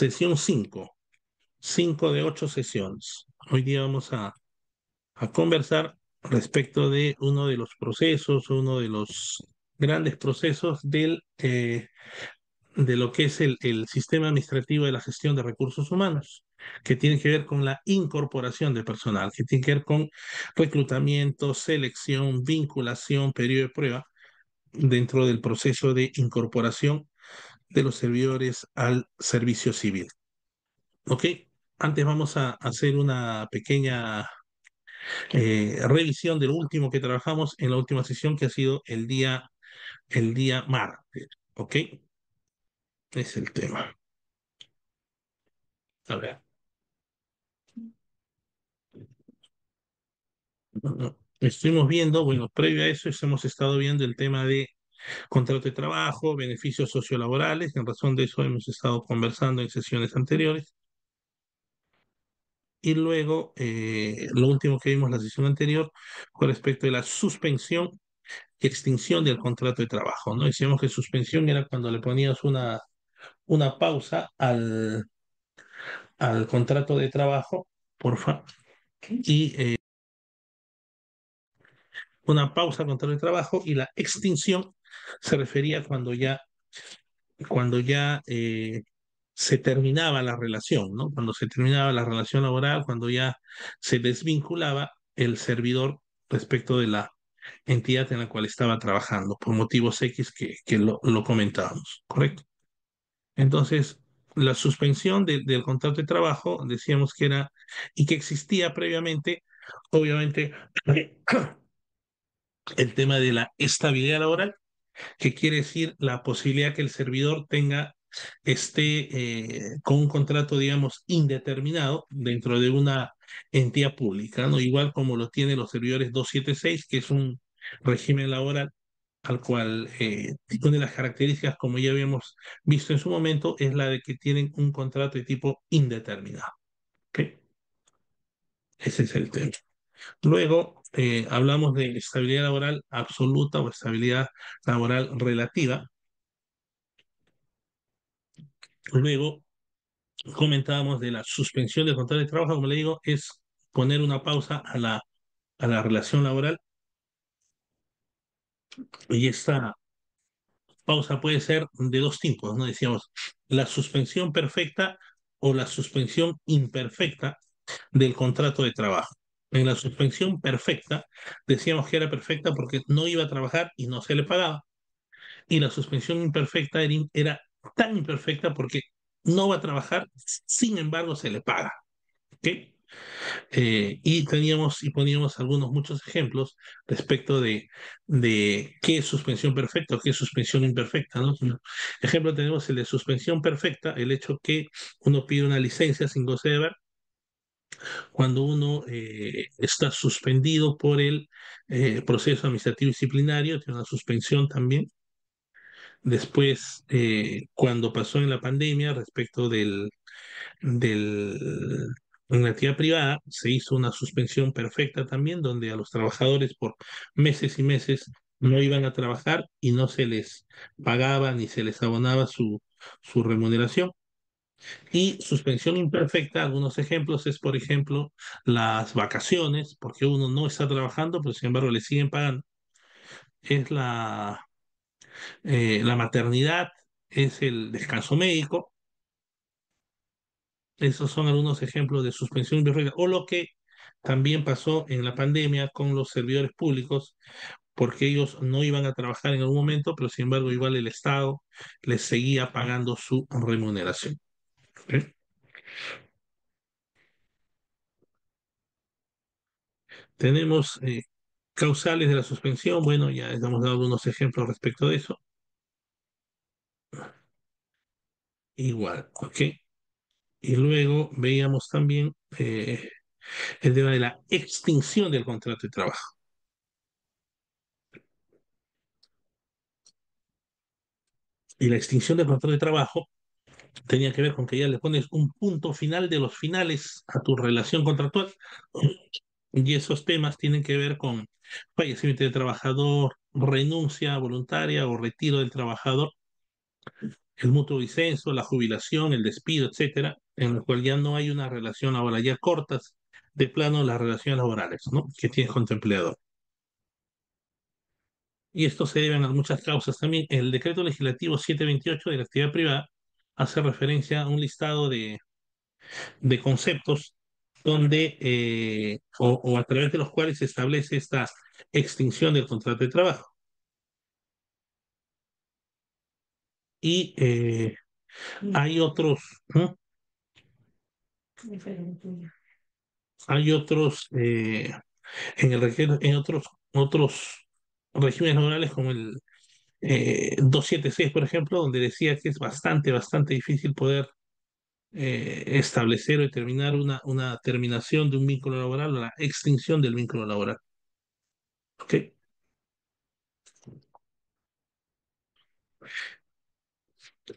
Sesión 5, 5 de 8 sesiones. Hoy día vamos a conversar respecto de uno de los procesos, uno de los grandes procesos de lo que es el sistema administrativo de la gestión de recursos humanos, que tiene que ver con la incorporación de personal, que tiene que ver con reclutamiento, selección, vinculación, periodo de prueba dentro del proceso de incorporación de los servidores al servicio civil. ¿Ok? Antes vamos a hacer una pequeña revisión de lo último que trabajamos en la última sesión, que ha sido el día martes. ¿Ok? Es el tema. A ver. Estuvimos viendo, bueno, previo a eso hemos estado viendo el tema de contrato de trabajo, beneficios sociolaborales. En razón de eso hemos estado conversando en sesiones anteriores. Y luego, lo último que vimos la sesión anterior fue respecto de la suspensión y extinción del contrato de trabajo, ¿no? Decíamos que suspensión era cuando le ponías una pausa al contrato de trabajo, porfa, y una pausa al contrato de trabajo, y la extinción se refería cuando ya se terminaba la relación, ¿no? Cuando se terminaba la relación laboral, cuando ya se desvinculaba el servidor respecto de la entidad en la cual estaba trabajando, por motivos X que lo comentábamos, ¿correcto? Entonces, la suspensión del contrato de trabajo, decíamos que era, y que existía previamente, obviamente, el tema de la estabilidad laboral, que quiere decir la posibilidad que el servidor esté con un contrato, digamos, indeterminado dentro de una entidad pública, ¿no? Igual como lo tienen los servidores 276, que es un régimen laboral al cual una de las características, como ya habíamos visto en su momento, es la de que tienen un contrato de tipo indeterminado. ¿Ok? Ese es el tema. Luego hablamos de estabilidad laboral absoluta o estabilidad laboral relativa. Luego comentábamos de la suspensión del contrato de trabajo, como le digo, es poner una pausa a la relación laboral, y esta pausa puede ser de dos tipos, ¿no? Decíamos, la suspensión perfecta o la suspensión imperfecta del contrato de trabajo. En la suspensión perfecta, decíamos que era perfecta porque no iba a trabajar y no se le pagaba. Y la suspensión imperfecta era tan imperfecta porque no va a trabajar, sin embargo se le paga. ¿Ok? Y poníamos muchos ejemplos respecto de qué es suspensión perfecta o qué es suspensión imperfecta, ¿no? Ejemplo, tenemos el de suspensión perfecta, el hecho que uno pide una licencia sin goce de haber cuando uno está suspendido por el proceso administrativo disciplinario, tiene una suspensión también. Después, cuando pasó en la pandemia respecto del, en la actividad privada, se hizo una suspensión perfecta también, donde a los trabajadores por meses y meses no iban a trabajar y no se les pagaba ni se les abonaba su remuneración. Y suspensión imperfecta, algunos ejemplos es, por ejemplo, las vacaciones, porque uno no está trabajando, pero sin embargo le siguen pagando. Es la maternidad, es el descanso médico. Esos son algunos ejemplos de suspensión imperfecta. O lo que también pasó en la pandemia con los servidores públicos, porque ellos no iban a trabajar en algún momento, pero sin embargo igual el Estado les seguía pagando su remuneración. ¿Ok? Tenemos causales de la suspensión. Bueno, ya les hemos dado algunos ejemplos respecto de eso. Igual, ¿ok? Y luego veíamos también el tema de la extinción del contrato de trabajo. Y la extinción del contrato de trabajo tenía que ver con que ya le pones un punto final de los finales a tu relación contractual. Y esos temas tienen que ver con fallecimiento del trabajador, renuncia voluntaria o retiro del trabajador, el mutuo disenso, la jubilación, el despido, etcétera, en el cual ya no hay una relación laboral, ya cortas de plano las relaciones laborales, ¿no? Que tienes con tu empleador. Y esto se debe a muchas causas también. El decreto legislativo 728 de la actividad privada hace referencia a un listado de conceptos donde, o a través de los cuales se establece esta extinción del contrato de trabajo. Y hay otros, ¿no? Hay otros, en otros regímenes laborales como el 276, por ejemplo, donde decía que es bastante difícil poder establecer o determinar una terminación de un vínculo laboral o la extinción del vínculo laboral. ¿Ok?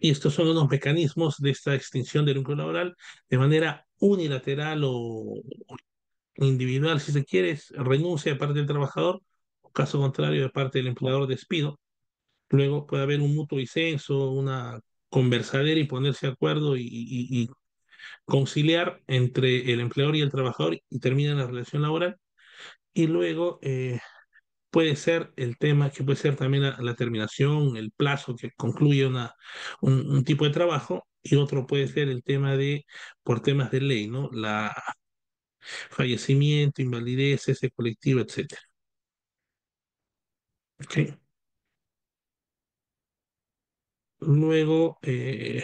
Y estos son unos mecanismos de esta extinción del vínculo laboral de manera unilateral o individual, si se quiere, es renuncia de parte del trabajador, o caso contrario, de parte del empleador, despido. Luego puede haber un mutuo disenso, una conversadera y ponerse de acuerdo y conciliar entre el empleador y el trabajador y termina la relación laboral. Y luego puede ser el tema, que puede ser también la terminación, el plazo que concluye un tipo de trabajo, y otro puede ser el tema de, por temas de ley, ¿no? La fallecimiento, invalidez, ese colectivo, etcétera. ¿Ok? Luego, y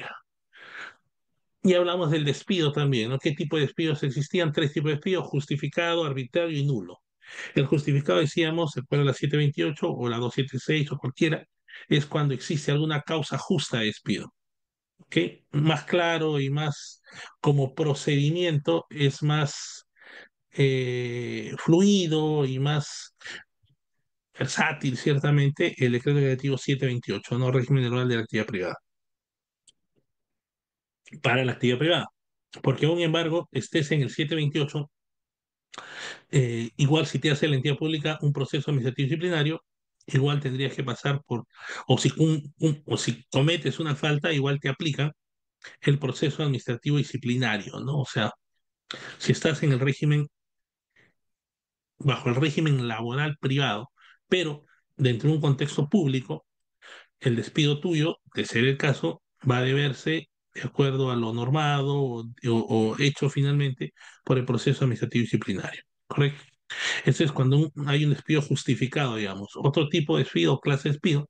hablamos del despido también, ¿no? ¿Qué tipo de despidos existían? Tres tipos de despido: justificado, arbitrario y nulo. El justificado, decíamos, se puede la 728 o la 276 o cualquiera, es cuando existe alguna causa justa de despido. ¿Ok? Más claro y más como procedimiento, es más fluido y más versátil, ciertamente, el decreto legislativo 728, no régimen laboral de la actividad privada, para la actividad privada. Porque aún embargo, estés en el 728, igual si te hace la entidad pública un proceso administrativo disciplinario, igual tendrías que pasar por, o si cometes una falta, igual te aplica el proceso administrativo disciplinario, ¿no? O sea, si estás en el régimen, bajo el régimen laboral privado, pero dentro de un contexto público, el despido tuyo, de ser el caso, va a deberse de acuerdo a lo normado o hecho finalmente por el proceso administrativo disciplinario. ¿Correcto? Ese es cuando hay un despido justificado, digamos. Otro tipo de despido o clase de despido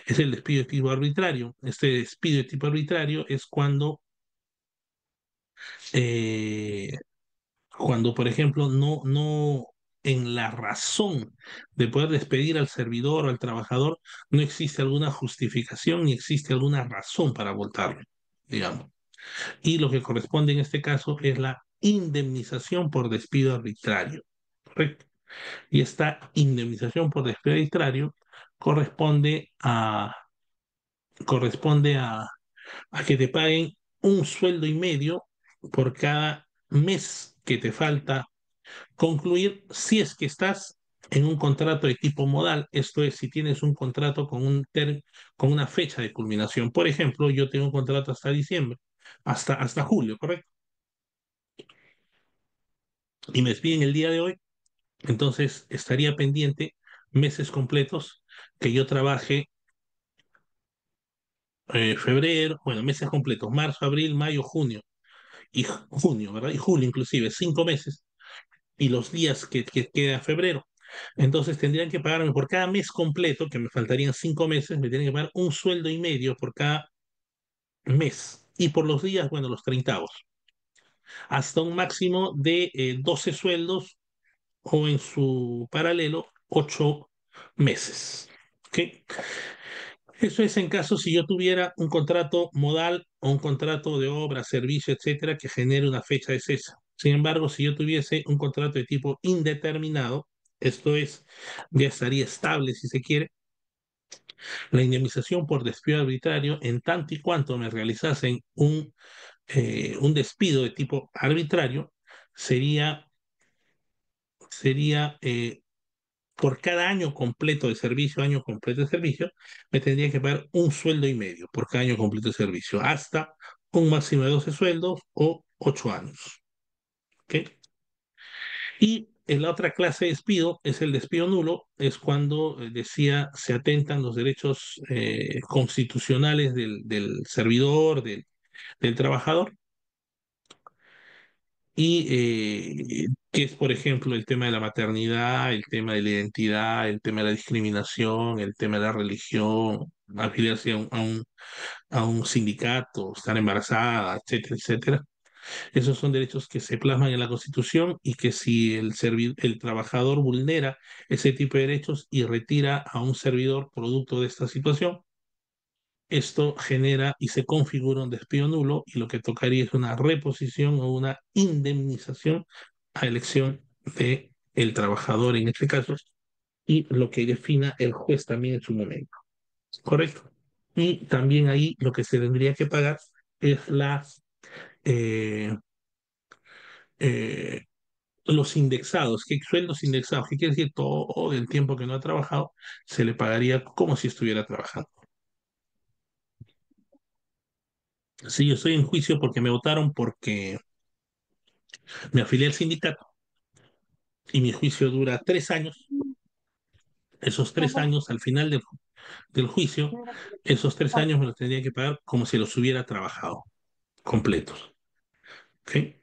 es el despido de tipo arbitrario. Este despido de tipo arbitrario es eh, cuando, por ejemplo, no en la razón de poder despedir al servidor o al trabajador, no existe alguna justificación ni existe alguna razón para votarlo, digamos. Y lo que corresponde en este caso es la indemnización por despido arbitrario, ¿correcto? Y esta indemnización por despido arbitrario corresponde a, corresponde a que te paguen un sueldo y medio por cada mes que te falta concluir, si es que estás en un contrato de tipo modal, esto es, si tienes un contrato con una fecha de culminación. Por ejemplo, yo tengo un contrato hasta diciembre, hasta julio, ¿correcto? Y me despiden el día de hoy, entonces estaría pendiente meses completos que yo trabaje, febrero, bueno, meses completos, marzo, abril, mayo, junio y junio, ¿verdad? Y julio inclusive, 5 meses, y los días que queda febrero. Entonces tendrían que pagarme por cada mes completo, que me faltarían 5 meses, me tienen que pagar un sueldo y medio por cada mes. Y por los días, bueno, los treintavos, hasta un máximo de 12 sueldos o en su paralelo 8 meses. ¿Ok? Eso es en caso si yo tuviera un contrato modal o un contrato de obra, servicio, etcétera, que genere una fecha de cese. Sin embargo, si yo tuviese un contrato de tipo indeterminado, esto es, ya estaría estable si se quiere, la indemnización por despido arbitrario, en tanto y cuanto me realizasen un despido de tipo arbitrario, sería por cada año completo de servicio, me tendría que pagar un sueldo y medio por cada año completo de servicio, hasta un máximo de 12 sueldos o 8 años. ¿Ok? Y en la otra clase de despido es el despido nulo, es cuando decía se atentan los derechos constitucionales del servidor, del trabajador, y que es, por ejemplo, el tema de la maternidad, el tema de la identidad, el tema de la discriminación, el tema de la religión, afiliarse a un sindicato, estar embarazada, etcétera, etcétera. Esos son derechos que se plasman en la Constitución y que si el trabajador vulnera ese tipo de derechos y retira a un servidor producto de esta situación, esto genera y se configura un despido nulo y lo que tocaría es una reposición o una indemnización a elección de el trabajador en este caso y lo que defina el juez también en su momento. ¿Correcto? Y también ahí lo que se tendría que pagar es eh, eh, los indexados. ¿Qué sueldos indexados? ¿Qué quiere decir? Todo el tiempo que no ha trabajado se le pagaría como si estuviera trabajando. Sí, yo estoy en juicio porque me votaron porque me afilié al sindicato y mi juicio dura 3 años. Esos 3 años, al final del juicio, esos 3 años me los tendría que pagar como si los hubiera trabajado completos. ¿Ok?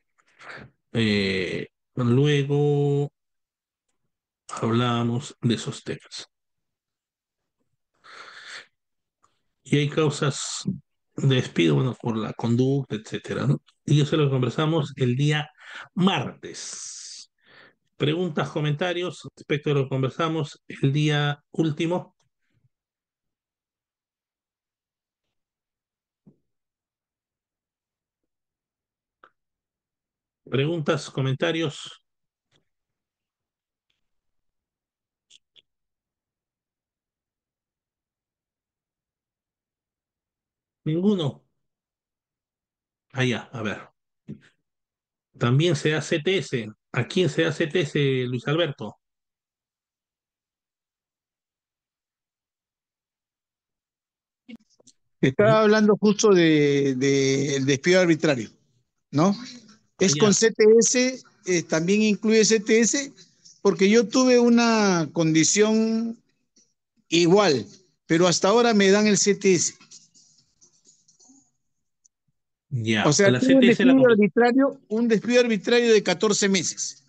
Luego hablamos de esos temas. Y hay causas de despido, bueno, por la conducta, etcétera, ¿no? Y eso lo conversamos el día martes. Preguntas, comentarios respecto a lo que conversamos el día último. Preguntas, comentarios, ninguno. Allá, a ver. También se da CTS. ¿A quién se da CTS, Luis Alberto? Estaba Ujú. hablando justo de el despido arbitrario, ¿no? Es con Allá, CTS, también incluye CTS, porque yo tuve una condición igual, pero hasta ahora me dan el CTS. O ya. sea, La tuve CTS la comple- un despido arbitrario de 14 meses.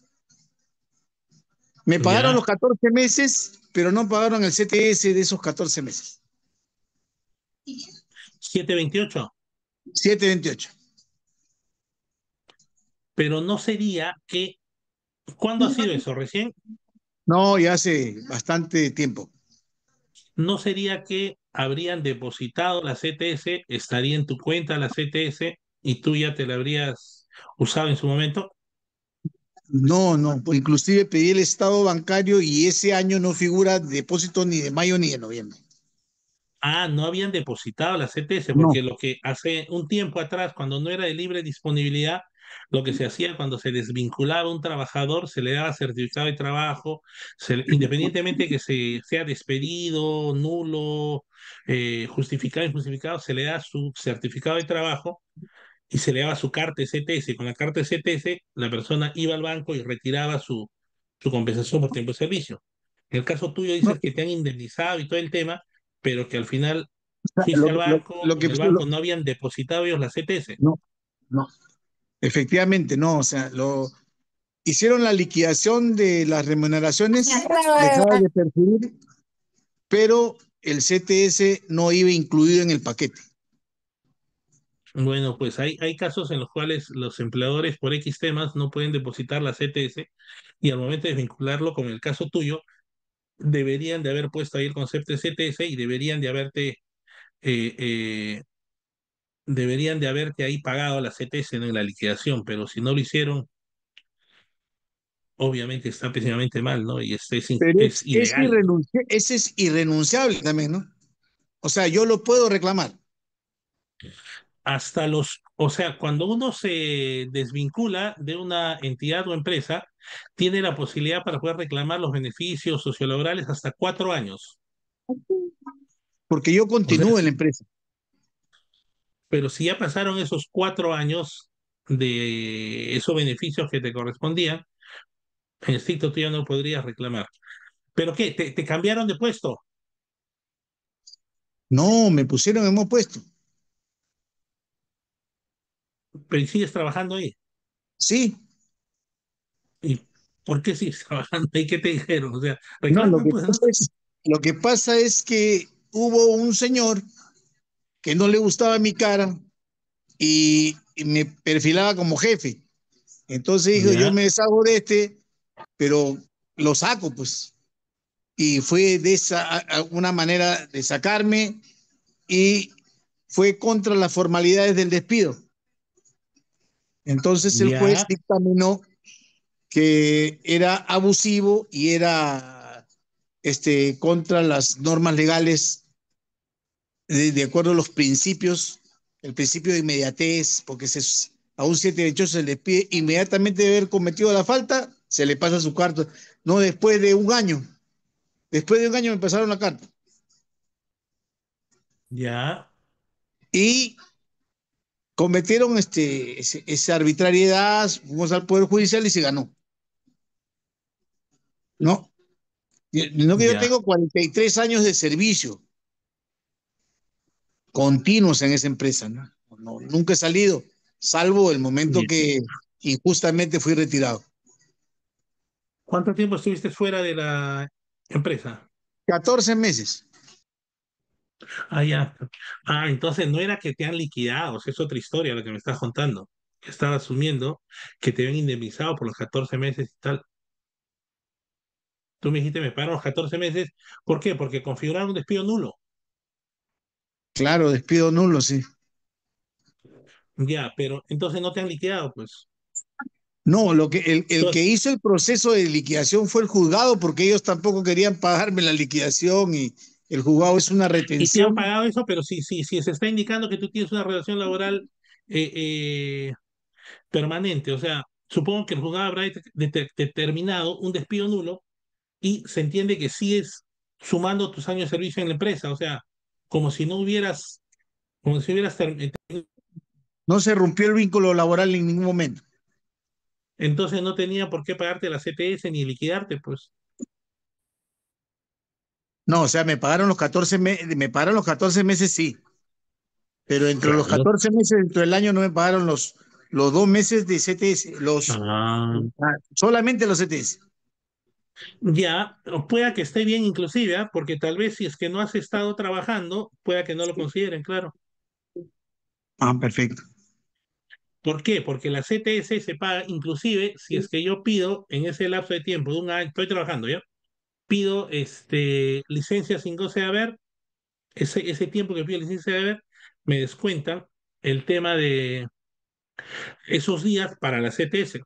Me pagaron los ya. 14 meses, pero no pagaron el CTS de esos 14 meses. 728. 728. Pero no sería que. ¿Cuándo ha sido eso? ¿Recién? No, ya hace bastante tiempo. ¿No sería que habrían depositado la CTS, estaría en tu cuenta la CTS y tú ya te la habrías usado en su momento? No, no, pues inclusive pedí el estado bancario y ese año no figura depósito ni de mayo ni de noviembre. Ah, no habían depositado la CTS, No, porque lo que hace un tiempo atrás, cuando no era de libre disponibilidad, lo que se hacía cuando se desvinculaba a un trabajador, se le daba certificado de trabajo, independientemente que sea despedido, nulo, justificado, injustificado, se le da su certificado de trabajo y se le daba su carta de CTS. Con la carta de CTS, la persona iba al banco y retiraba su compensación por tiempo de servicio. En el caso tuyo no, dices que te han indemnizado y todo el tema, pero que al final fuiste lo, al banco lo y que en el banco no habían depositado ellos la CTS. no, no, efectivamente no, o sea, lo hicieron la liquidación de las remuneraciones, dejadas de percibir, pero el CTS no iba incluido en el paquete. Bueno, pues hay casos en los cuales los empleadores por X temas no pueden depositar la CTS y al momento de vincularlo, como en el caso tuyo, deberían de haber puesto ahí el concepto de CTS y eh, eh, deberían de haberte ahí pagado la CTS, ¿no? En la liquidación, pero si no lo hicieron, obviamente está pésimamente mal, ¿no? Y Pero es ilegal, ¿no? ese es irrenunciable también, ¿no? O sea, yo lo puedo reclamar. o sea, cuando uno se desvincula de una entidad o empresa, tiene la posibilidad para poder reclamar los beneficios sociolaborales hasta 4 años. porque yo O sea, continúo en la empresa. pero si ya pasaron esos 4 años de esos beneficios que te correspondían, en estricto tú ya no podrías reclamar. ¿Pero qué? ¿Te cambiaron de puesto? No, me pusieron en un puesto. ¿Pero sigues trabajando ahí? Sí, ¿Y por qué sigues trabajando ahí? ¿Qué te dijeron? O sea, no, reclama, pues, ¿no? lo que pasa es que hubo un señor que no le gustaba mi cara y me perfilaba como jefe. Entonces dijo, yo Ya, me deshago de este, pero lo saco, pues. Y fue de esa una manera de sacarme y fue contra las formalidades del despido. Entonces el juez ya, dictaminó que era abusivo y era contra las normas legales de acuerdo a los principios, el principio de inmediatez, porque a un 728 se le pide inmediatamente de haber cometido la falta, se le pasa su carta, no después de un año. Después de un año me pasaron la carta. ya, Y cometieron esa arbitrariedad, fuimos al Poder Judicial y se ganó. No, no que yo ya, tengo 43 años de servicio continuos en esa empresa, ¿no? No, nunca he salido, salvo el momento ya. que injustamente fui retirado. ¿Cuánto tiempo estuviste fuera de la empresa? 14 meses. Ah, ya. Ah, entonces no era que te han liquidado, es otra historia lo que me estás contando. Estaba asumiendo que te habían indemnizado por los 14 meses y tal. Tú me dijiste, me pagaron los 14 meses. ¿Por qué? Porque configuraron un despido nulo. Claro, despido nulo, sí. Ya, pero entonces no te han liquidado, pues. No, el que Entonces, hizo el proceso de liquidación fue el juzgado porque ellos tampoco querían pagarme la liquidación y el juzgado es una y te han retención. pagado eso, pero si se está indicando que tú tienes una relación laboral eh, permanente, o sea, supongo que el juzgado habrá determinado un despido nulo y se entiende que sigues sumando tus años de servicio en la empresa, o sea, como si no hubieras, como si hubieras, No se rompió el vínculo laboral en ningún momento. entonces no tenía por qué pagarte la CTS ni liquidarte, pues. No, o sea, me pagaron los 14 meses, sí, pero entre los Claro. 14 meses dentro del año no me pagaron los 2 meses de CTS, Ah, solamente los CTS. ya, o pueda que esté bien inclusive, ¿ah? Porque tal vez si es que no has estado trabajando, pueda que no lo consideren, claro. Ah, perfecto. ¿Por qué? Porque la CTS se paga inclusive si es que yo pido en ese lapso de tiempo de un año, estoy trabajando, ¿ya? Pido licencia sin goce de haber, ese tiempo que pido licencia de haber, me descuentan el tema de esos días para la CTS.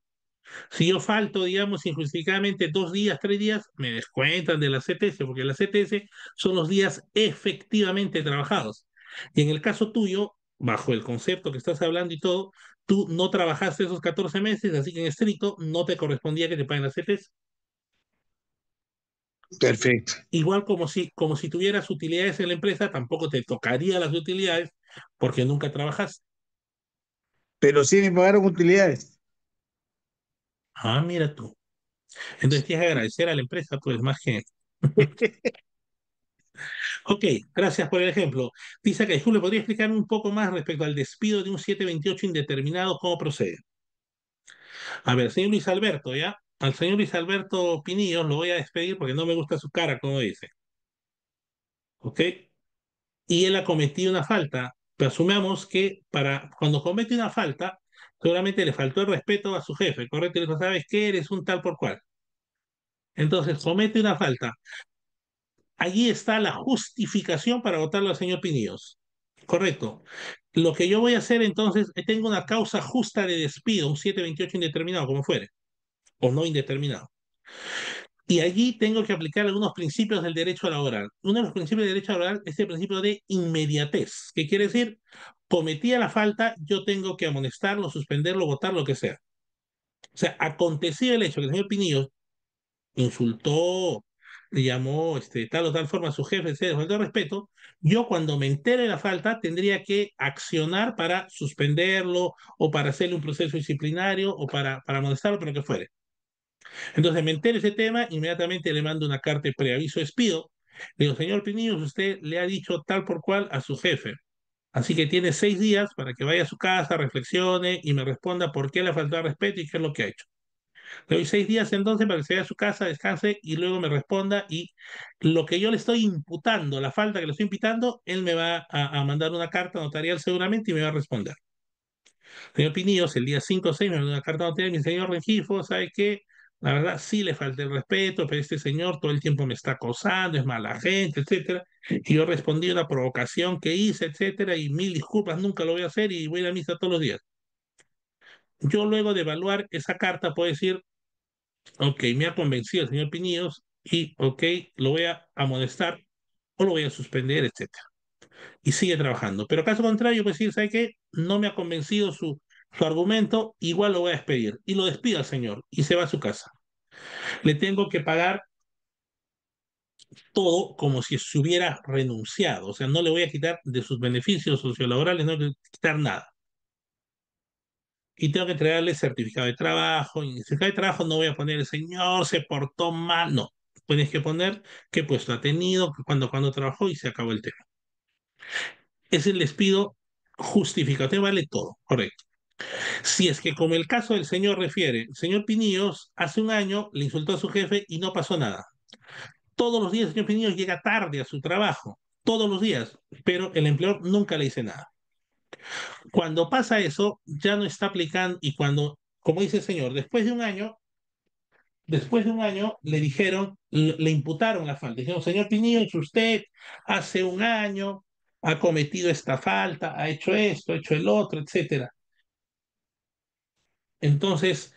Si yo falto, digamos, injustificadamente 2 días, 3 días, me descuentan de la CTS, porque la CTS son los días efectivamente trabajados. Y en el caso tuyo, bajo el concepto que estás hablando y todo, tú no trabajaste esos 14 meses, así que en estricto no te correspondía que te paguen la CTS. Perfecto. Igual como si tuvieras utilidades en la empresa, tampoco te tocaría las utilidades porque nunca trabajaste. Pero sí me pagaron utilidades. Ah, mira tú. Entonces tienes que agradecer a la empresa, pues más que... Ok, gracias por el ejemplo. Dice que Julio, ¿podría explicarme un poco más respecto al despido de un 728 indeterminado? ¿Cómo procede? A ver, señor Luis Alberto, ¿ya? Al señor Luis Alberto Pinillos lo voy a despedir porque no me gusta su cara, como dice. ¿Ok? Y él ha cometido una falta. Pero asumamos que cuando comete una falta, seguramente le faltó el respeto a su jefe, ¿correcto? Y le dijo, ¿sabes qué? Eres un tal por cual. Entonces, comete una falta. Allí está la justificación para votarlo al señor Pinillos. Correcto. Lo que yo voy a hacer entonces, tengo una causa justa de despido, un 728 indeterminado, como fuere, o no indeterminado. Y allí tengo que aplicar algunos principios del derecho laboral. Uno de los principios del derecho laboral es el principio de inmediatez, que quiere decir, cometía la falta, yo tengo que amonestarlo, suspenderlo, votar, lo que sea. O sea, acontecía el hecho que el señor Pinillo insultó, le llamó tal o tal forma a su jefe, etcétera, faltó de respeto, yo cuando me entere de la falta tendría que accionar para suspenderlo o para hacerle un proceso disciplinario o para amonestarlo, pero que fuere. Entonces me entero de ese tema, inmediatamente le mando una carta de preaviso despido. Le digo, señor Pinillos, usted le ha dicho tal por cual a su jefe. Así que tiene 6 días para que vaya a su casa, reflexione y me responda por qué le ha faltado al respeto y qué es lo que ha hecho. Le doy 6 días entonces para que se vaya a su casa, descanse y luego me responda y lo que yo le estoy imputando, la falta que le estoy imputando, él me va a mandar una carta notarial seguramente y me va a responder. Señor Pinillos, el día 5 o 6 me mandó una carta notarial y me dice, señor Rengifo, ¿sabe qué? La verdad sí le falta el respeto, pero este señor todo el tiempo me está acosando, es mala gente, etcétera. Y yo respondí a una provocación que hice, etcétera, y mil disculpas, nunca lo voy a hacer y voy a ir a misa todos los días. Yo luego de evaluar esa carta puedo decir, ok, me ha convencido el señor Pinillos y ok, lo voy a amonestar o lo voy a suspender, etcétera. Y sigue trabajando. Pero caso contrario, pues decir, ¿sabe qué? No me ha convencido su argumento, igual lo voy a despedir. Y lo despido al señor y se va a su casa. Le tengo que pagar todo como si se hubiera renunciado. O sea, no le voy a quitar de sus beneficios sociolaborales, no le voy a quitar nada. Y tengo que entregarle certificado de trabajo. Y en el certificado de trabajo no voy a poner el señor se portó mal, no. Tienes que poner qué puesto ha tenido, cuando trabajó y se acabó el tema. Es el despido justificado, te vale todo, correcto. Si es que, como el caso del señor refiere, el señor Pinillos hace un año le insultó a su jefe y no pasó nada. Todos los días el señor Pinillos llega tarde a su trabajo, todos los días, pero el empleador nunca le dice nada. Cuando pasa eso, ya no está aplicando y cuando, como dice el señor, después de un año le dijeron, le imputaron la falta. Dijeron, señor Pinillos, usted hace un año ha cometido esta falta, ha hecho esto, ha hecho el otro, etcétera. Entonces,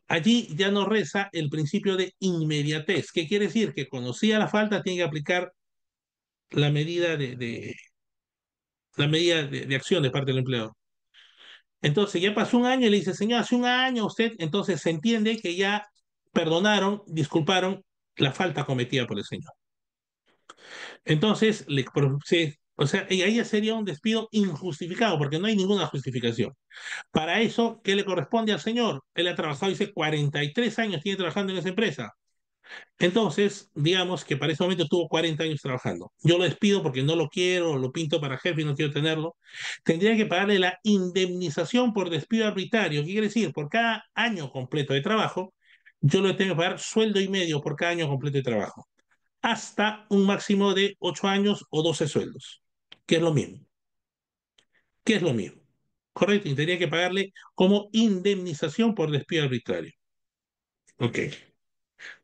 allí ya no reza el principio de inmediatez. ¿Qué quiere decir? Que conocía la falta, tiene que aplicar la medida de acción de parte del empleador. Entonces, ya pasó un año y le dice, señor, hace un año usted, entonces se entiende que ya perdonaron, disculparon la falta cometida por el señor. Entonces, o sea, y ahí ya sería un despido injustificado, porque no hay ninguna justificación. Para eso, ¿qué le corresponde al señor? Él ha trabajado, dice, 43 años tiene trabajando en esa empresa. Entonces, digamos que para ese momento tuvo 40 años trabajando. Yo lo despido porque no lo quiero, lo pinto para jefe y no quiero tenerlo. Tendría que pagarle la indemnización por despido arbitrario. ¿Qué quiere decir? Por cada año completo de trabajo, yo le tengo que pagar sueldo y medio por cada año completo de trabajo, hasta un máximo de 8 años o 12 sueldos, que es lo mismo. ¿Qué es lo mismo? Correcto, y tendría que pagarle como indemnización por despido arbitrario. Ok.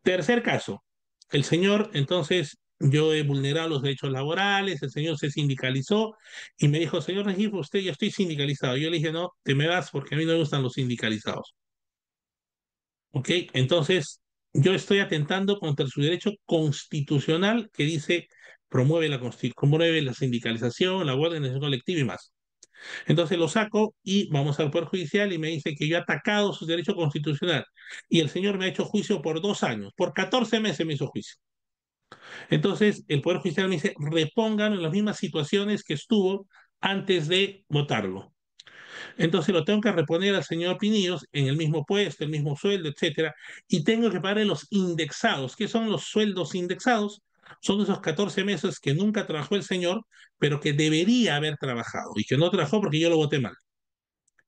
Tercer caso, el señor, entonces, yo he vulnerado los derechos laborales, el señor se sindicalizó y me dijo, señor Regifo, usted ya estoy sindicalizado. Yo le dije, no, te me vas porque a mí no me gustan los sindicalizados. ¿Ok? Entonces, yo estoy atentando contra su derecho constitucional que dice promueve la sindicalización, la organización colectiva y más. Entonces lo saco y vamos al Poder Judicial y me dice que yo he atacado su derecho constitucional. Y el señor me ha hecho juicio por 2 años, por 14 meses me hizo juicio. Entonces el Poder Judicial me dice, repóngalo en las mismas situaciones que estuvo antes de votarlo. Entonces lo tengo que reponer al señor Pinillos en el mismo puesto, el mismo sueldo, etcétera, y tengo que pagarle los indexados. ¿Qué son los sueldos indexados? Son esos 14 meses que nunca trabajó el señor, pero que debería haber trabajado y que no trabajó porque yo lo voté mal.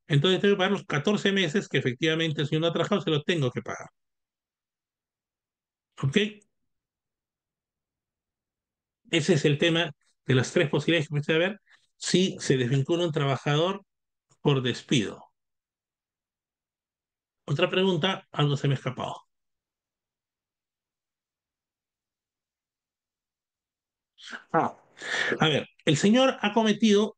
Entonces tengo que pagar los 14 meses que efectivamente el señor no ha trabajado, se lo tengo que pagar. ¿Ok? Ese es el tema de las tres posibilidades que puede haber si se desvincula un trabajador por despido. Otra pregunta, algo se me ha escapado. Ah, a ver, el señor ha cometido,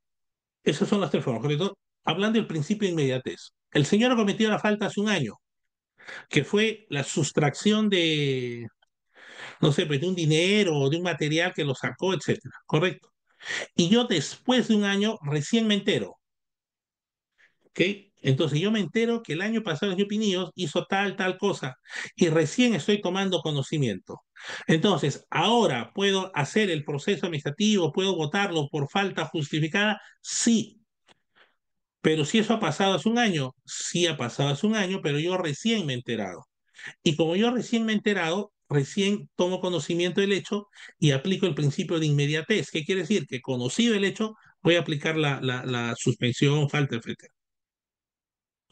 esas son las tres formas, ¿correcto? Hablando del principio de inmediatez. El señor ha cometido la falta hace un año, que fue la sustracción no sé, pues de un dinero o de un material que lo sacó, etcétera, ¿correcto? Y yo después de un año recién me entero, ¿ok? Entonces yo me entero que el año pasado el señor Pinillos hizo tal cosa y recién estoy tomando conocimiento. Entonces, ahora puedo hacer el proceso administrativo, puedo votarlo por falta justificada, sí, pero si eso ha pasado hace un año, sí ha pasado hace un año, pero yo recién me he enterado. Y como yo recién me he enterado, recién tomo conocimiento del hecho y aplico el principio de inmediatez. ¿Qué quiere decir? Que conocido el hecho, voy a aplicar la suspensión, falta, etcétera.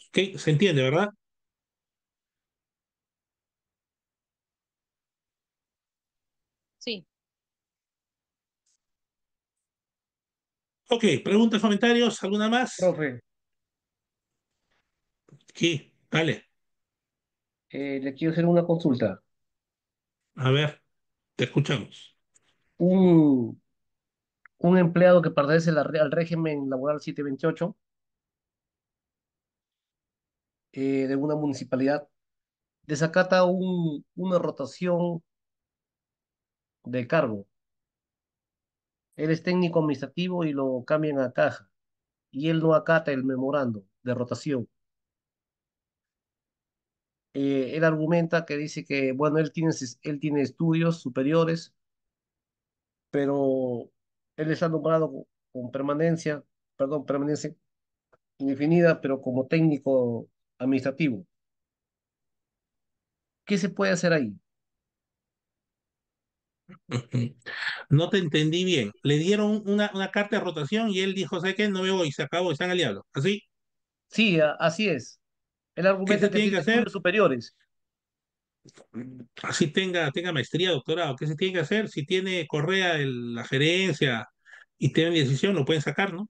¿Ok? ¿Se entiende, verdad? Sí. Ok, preguntas, comentarios, ¿alguna más? Profe, Aquí, dale, le quiero hacer una consulta. a ver, te escuchamos. Un, un empleado que pertenece al régimen laboral 728 de una municipalidad desacata una rotación de cargo. Él es técnico administrativo y lo cambian a caja. Y él no acata el memorando de rotación. Él argumenta que dice que, bueno, él tiene estudios superiores, pero él está nombrado con permanencia, perdón, permanencia indefinida, pero como técnico administrativo. ¿Qué se puede hacer ahí? No te entendí bien. Le dieron una carta de rotación y él dijo, ¿sabes qué? No me voy, se acabó, están aliados. ¿Así? Sí, así es. Él ¿Qué se argumenta que tiene que tiene hacer? estudios superiores, Así tenga maestría, doctorado. ¿Qué se tiene que hacer? Si tiene Correa la gerencia y tiene decisión, lo pueden sacar, ¿no?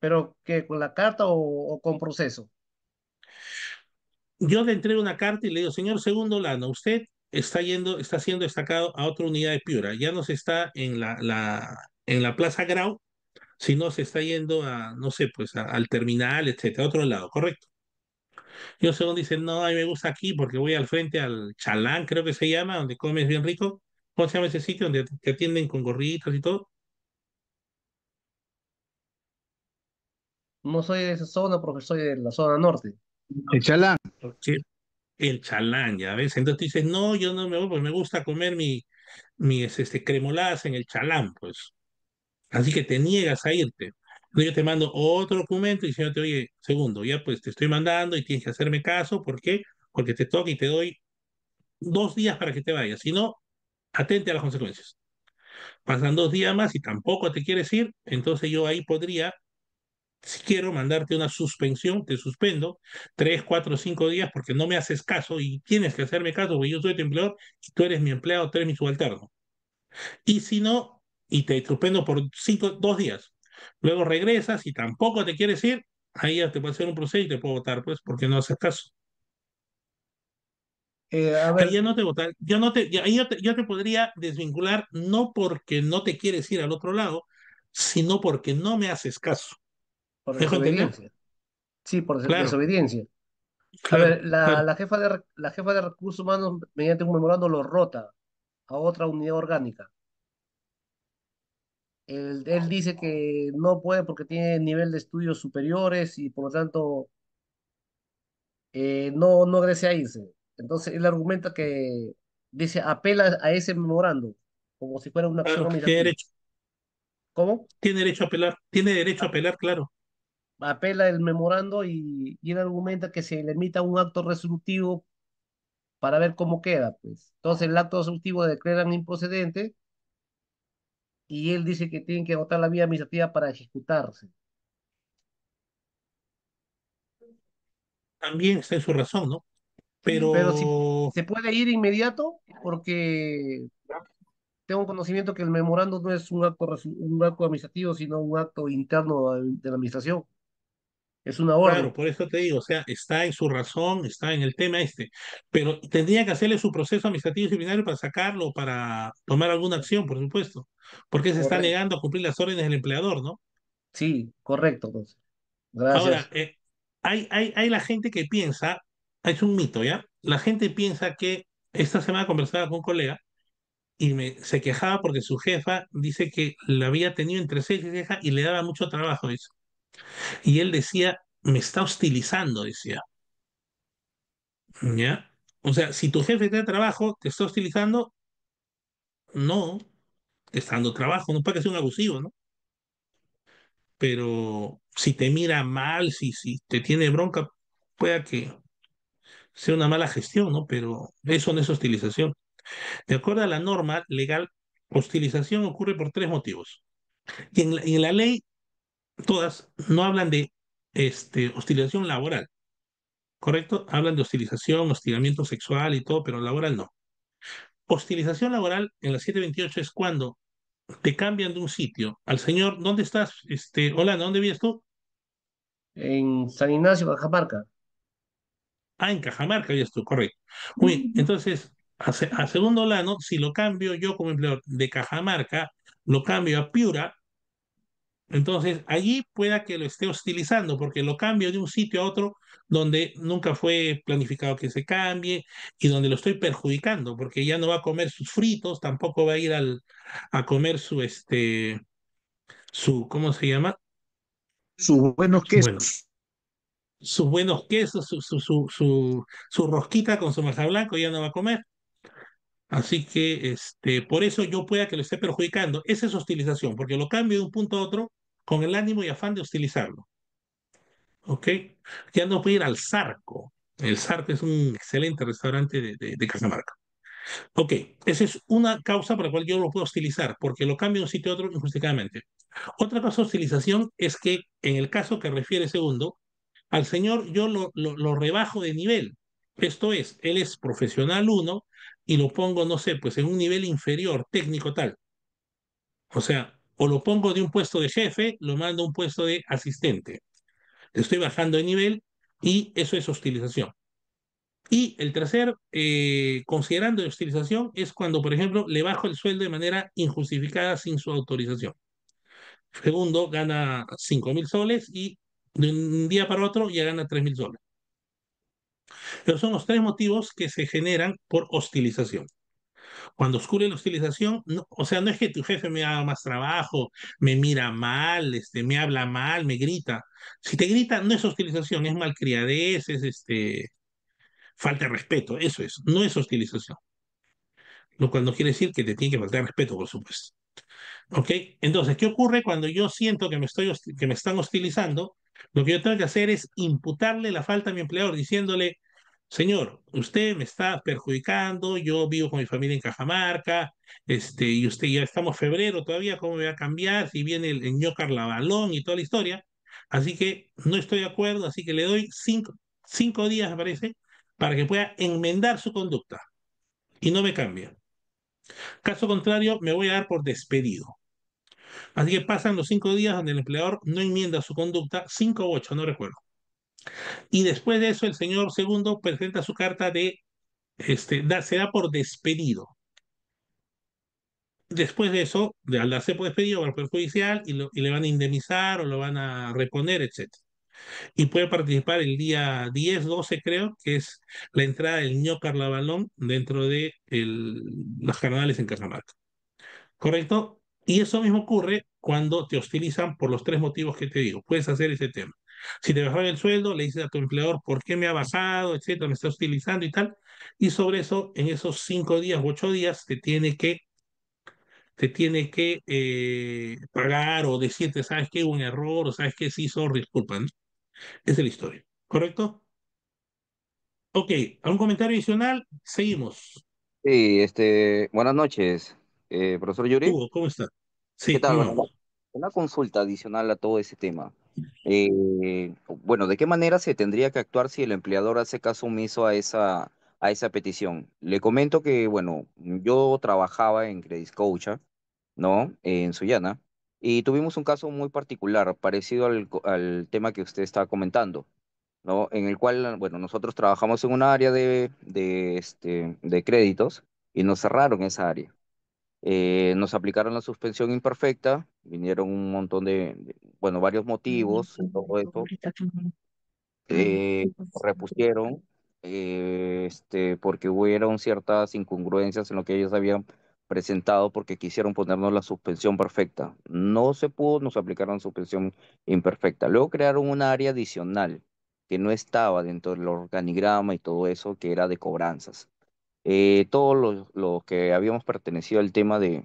pero que con la carta o con proceso. Yo le entrego una carta y le digo, señor Segundo Lano, usted está siendo destacado a otra unidad de Piura. Ya no se está en en la Plaza Grau, sino se está yendo a, no sé, pues al terminal, etcétera, a otro lado, ¿correcto? Yo Segundo dice, no, a mí me gusta aquí porque voy al frente al Chalán, creo que se llama, donde comes bien rico. ¿Cómo se llama ese sitio donde te atienden con gorritas y todo? No soy de esa zona, porque soy de la zona norte. El chalán. Sí, el Chalán, ya ves. Entonces tú dices, no, yo no me voy, pues me gusta comer mis cremoladas en el Chalán, pues. Así que te niegas a irte. Entonces yo te mando otro documento diciéndote, oye, segundo, ya pues te estoy mandando y tienes que hacerme caso. ¿Por qué? Porque te toca y te doy 2 días para que te vayas. Si no, atente a las consecuencias. Pasan 2 días más y tampoco te quieres ir, entonces yo ahí podría, si quiero, mandarte una suspensión, te suspendo 3, 4, 5 días porque no me haces caso y tienes que hacerme caso porque yo soy tu empleador y tú eres mi empleado, tú eres mi subalterno. Y si no, y te suspendo por 2 días. Luego regresas y tampoco te quieres ir, ahí ya te puedo hacer un proceso y te puedo votar, pues, porque no haces caso. A Ahí ver, ya no te votar, yo no te, ya- ahí yo te podría desvincular no porque no te quieres ir al otro lado, sino porque no me haces caso. por ¿Me dejo entender? desobediencia. Sí, por Claro, desobediencia. A claro, ver, claro. la jefa de recursos humanos, mediante un memorando, lo rota a otra unidad orgánica. Él dice que no puede porque tiene nivel de estudios superiores y por lo tanto no desea irse. Entonces él argumenta que dice, apela a ese memorando como si fuera una acción Claro, administrativa. ¿Cómo? tiene derecho a apelar, tiene derecho a A- apelar, claro. Apela el memorando y él argumenta que se le emita un acto resolutivo para ver cómo queda, pues. Entonces el acto resolutivo declaran improcedente y él dice que tienen que agotar la vía administrativa para ejecutarse. También está en su razón, ¿no? Sí, pero si Pero, se puede ir inmediato, porque tengo conocimiento que el memorando no es un acto administrativo, sino un acto interno de la administración. Es una claro, orden. por eso te digo, o sea, está en su razón, está en el tema este, pero tendría que hacerle su proceso administrativo disciplinario para sacarlo, para tomar alguna acción, por supuesto, porque se está Correcto. negando a cumplir las órdenes del empleador, ¿no? Sí, correcto, entonces. Ahora, Gracias. hay la gente que piensa, es un mito, ¿ya? La gente piensa que esta semana conversaba con un colega y se quejaba porque su jefa dice que la había tenido entre ceja y ceja y le daba mucho trabajo, dice. Y él decía, me está hostilizando, decía. ¿Ya? O sea, si tu jefe te da trabajo, te está hostilizando, no, te está dando trabajo, no puede ser un abusivo, ¿no? Pero si te mira mal, si te tiene bronca, pueda que sea una mala gestión, ¿no? Pero eso no es hostilización. De acuerdo a la norma legal, hostilización ocurre por tres motivos. Y en la ley, todas no hablan de hostilización laboral, ¿correcto? Hablan de hostilización, hostigamiento sexual y todo, pero laboral no. Hostilización laboral en la 728 es cuando te cambian de un sitio al señor, ¿dónde estás? Hola, ¿dónde vives tú? En San Ignacio, Cajamarca. Ah, en Cajamarca vives tú, correcto. Muy bien, entonces, a segundo plano, si lo cambio yo como empleador de Cajamarca, lo cambio a Piura, entonces allí pueda que lo esté hostilizando, porque lo cambio de un sitio a otro donde nunca fue planificado que se cambie y donde lo estoy perjudicando, porque ya no va a comer sus fritos, tampoco va a ir a comer ¿cómo se llama? Sus buenos Bueno, quesos. sus buenos quesos, su rosquita con su maja blanco ya no va a comer. Así que por eso yo pueda que lo esté perjudicando. Esa es hostilización, porque lo cambio de un punto a otro con el ánimo y afán de hostilizarlo. ¿Ok? Ya no puede ir al Zarco. El Zarco es un excelente restaurante de Cajamarca. Ok, esa es una causa por la cual yo lo puedo hostilizar, porque lo cambio de un sitio a otro injustificadamente. Otra causa de hostilización es que, en el caso que refiere segundo, al señor yo lo rebajo de nivel. Esto es, él es profesional uno y lo pongo, no sé, pues en un nivel inferior, técnico tal. O sea, o lo pongo de un puesto de jefe, lo mando a un puesto de asistente. Estoy bajando de nivel y eso es hostilización. Y el tercer, considerando de hostilización, es cuando, por ejemplo, le bajo el sueldo de manera injustificada sin su autorización. Segundo, gana 5.000 soles y de un día para otro ya gana 3.000 soles. Pero son los tres motivos que se generan por hostilización. Cuando ocurre la hostilización, o sea, no es que tu jefe me haga más trabajo, me mira mal, me habla mal, me grita. Si te grita, no es hostilización, es malcriadez, es falta de respeto, eso es, no es hostilización. Lo cual no quiere decir que te tiene que faltar respeto, por supuesto. ¿Ok? Entonces, ¿qué ocurre cuando yo siento que que me están hostilizando? Lo que yo tengo que hacer es imputarle la falta a mi empleador, diciéndole, señor, usted me está perjudicando, yo vivo con mi familia en Cajamarca, y usted ya estamos febrero todavía, ¿cómo me va a cambiar si viene el ño Carnavalón y toda la historia? Así que no estoy de acuerdo, así que le doy 5 días, me parece, para que pueda enmendar su conducta y no me cambie. Caso contrario, me voy a dar por despedido. Así que pasan los 5 días donde el empleador no enmienda su conducta, 5 u 8, no recuerdo. Y después de eso, el señor segundo presenta su carta se da por despedido. Después de eso, al darse por despedido, va al Poder Judicial y le van a indemnizar o lo van a reponer, etcétera. Y puede participar el día 10, 12, creo, que es la entrada del ño Carnavalón dentro de los carnavales en Cajamarca. ¿Correcto? Y eso mismo ocurre cuando te hostilizan por los tres motivos que te digo. Puedes hacer ese tema. Si te bajaron el sueldo, le dices a tu empleador por qué me ha bajado, etcétera, me está hostilizando y tal. Y sobre eso, en esos 5 días u 8 días, te tiene que pagar o decirte, ¿sabes qué? Un error, o ¿sabes qué? Sí, sorry, disculpa, ¿no? Esa es la historia. ¿Correcto? Ok, ¿algún comentario adicional? Seguimos. Sí, buenas noches, profesor Yuri. Hugo, ¿cómo estás? ¿Qué Sí, tal? ¿cómo Bueno, vamos? una consulta adicional a todo ese tema. Bueno, ¿de qué manera se tendría que actuar si el empleador hace caso omiso a esa petición? Le comento que, bueno, yo trabajaba en Credit Coach, ¿no? En Sullana, y tuvimos un caso muy particular, parecido al tema que usted estaba comentando, ¿no? En el cual, bueno, nosotros trabajamos en un área de créditos y nos cerraron esa área. Nos aplicaron la suspensión imperfecta, vinieron un montón bueno, varios motivos, todo eso, repusieron, porque hubieron ciertas incongruencias en lo que ellos habían presentado porque quisieron ponernos la suspensión perfecta. No se pudo, nos aplicaron suspensión imperfecta. Luego crearon un área adicional que no estaba dentro del organigrama y todo eso, que era de cobranzas. Todos los que habíamos pertenecido al tema de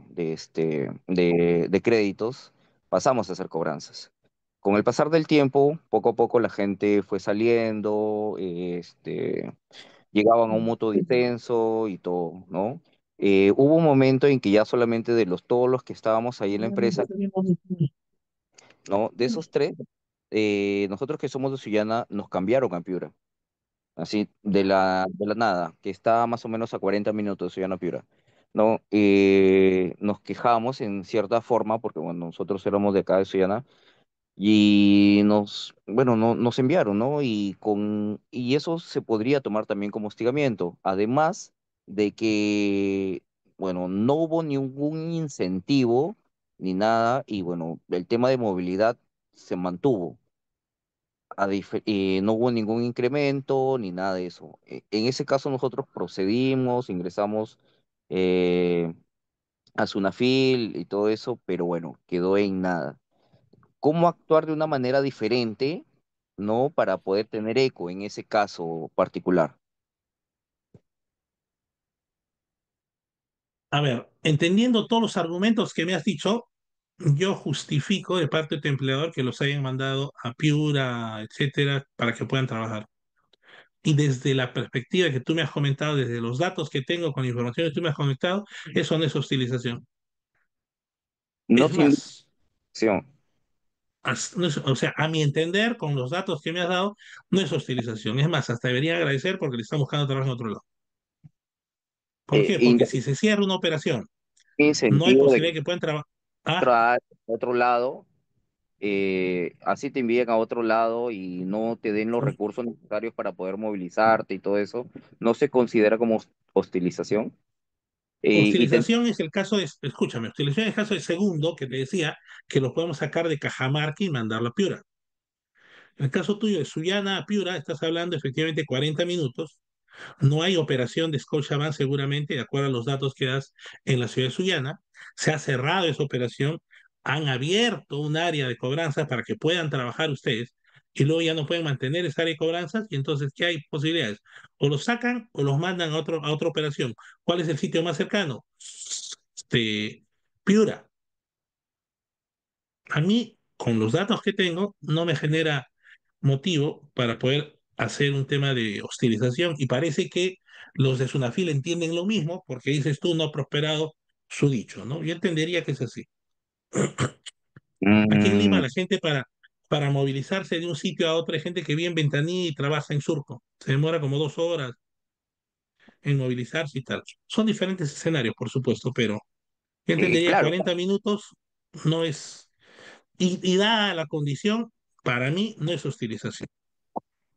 créditos, pasamos a hacer cobranzas. Con el pasar del tiempo, poco a poco la gente fue saliendo, llegaban a un mutuo disenso y todo, ¿no? Hubo un momento en que ya solamente de todos los que estábamos ahí en la empresa, ¿no? De esos tres, nosotros que somos de Sullana nos cambiaron a Piura, así de la nada, que está más o menos a 40 minutos de Sullana a Piura, ¿no? Nos quejamos en cierta forma, porque bueno, nosotros éramos de acá de Sullana, y bueno, no, nos enviaron, ¿no? Y eso se podría tomar también como hostigamiento, además de que, bueno, no hubo ningún incentivo ni nada, y bueno, el tema de movilidad se mantuvo. No hubo ningún incremento ni nada de eso. En ese caso nosotros procedimos, ingresamos eh, a Sunafil y todo eso, pero bueno, quedó en nada. ¿Cómo actuar de una manera diferente, ¿no? Para poder tener eco en ese caso particular? A ver, entendiendo todos los argumentos que me has dicho, yo justifico de parte de tu empleador que los hayan mandado a Piura, etcétera, para que puedan trabajar. Y desde la perspectiva que tú me has comentado, desde los datos que tengo con la información que tú me has comentado, eso no es hostilización. No Es sin más, dirección. o sea, a mi entender, con los datos que me has dado, no es hostilización. Es más, hasta debería agradecer porque le están buscando trabajo en otro lado. ¿Por qué? Porque si se cierra una operación, En no hay sentido de que posibilidad que puedan trabajar. Ah, a otro lado, así te envíen a otro lado y no te den los recursos necesarios para poder movilizarte y todo eso, no se considera como hostilización. Y hostilización es el caso de, escúchame, hostilización es el caso de segundo que te decía que lo podemos sacar de Cajamarca y mandarlo a Piura. En el caso tuyo de Sullana a Piura, estás hablando efectivamente 40 minutos. No hay operación de Scotiabank seguramente, de acuerdo a los datos que das en la ciudad de Sullana. Se ha cerrado esa operación, han abierto un área de cobranzas para que puedan trabajar ustedes y luego ya no pueden mantener esa área de cobranzas y entonces, ¿qué hay posibilidades? O los sacan o los mandan a otra operación. ¿Cuál es el sitio más cercano? Piura. A mí, con los datos que tengo, no me genera motivo para poder hacer un tema de hostilización y parece que los de Sunafil entienden lo mismo porque dices tú no ha prosperado su dicho, ¿no? Yo entendería que es así. Aquí en Lima mm, la gente para movilizarse de un sitio a otro hay gente que vive en Ventanilla y trabaja en Surco. Se demora como 2 horas en movilizarse y tal. Son diferentes escenarios, por supuesto, pero yo entendería claro, 40 minutos no es. Y dada la condición, para mí no es hostilización.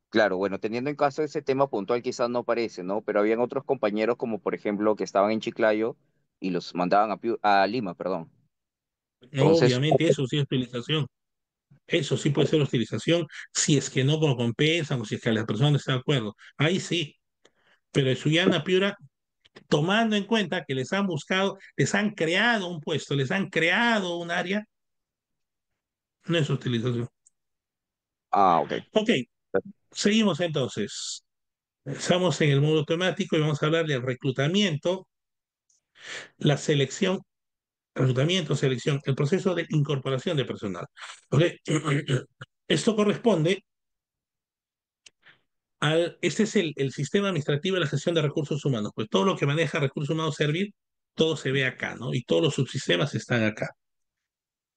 claro, bueno, teniendo en caso ese tema puntual quizás no parece, ¿no? Pero habían otros compañeros como por ejemplo que estaban en Chiclayo y los mandaban a Lima, perdón. Entonces, Obviamente eso sí es hostilización. Eso sí puede ser hostilización si es que no lo compensan o si es que la persona no está de acuerdo. Ahí sí. Pero en Sullana Piura, tomando en cuenta que les han buscado, les han creado un puesto, les han creado un área, no es hostilización. ok. Ok, seguimos entonces. Estamos en el modo automático y vamos a hablar del reclutamiento, la selección, reclutamiento, selección, el proceso de incorporación de personal. Ok, esto corresponde este es el sistema administrativo de la gestión de recursos humanos. Pues todo lo que maneja recursos humanos servir, todo se ve acá, ¿no? Y todos los subsistemas están acá,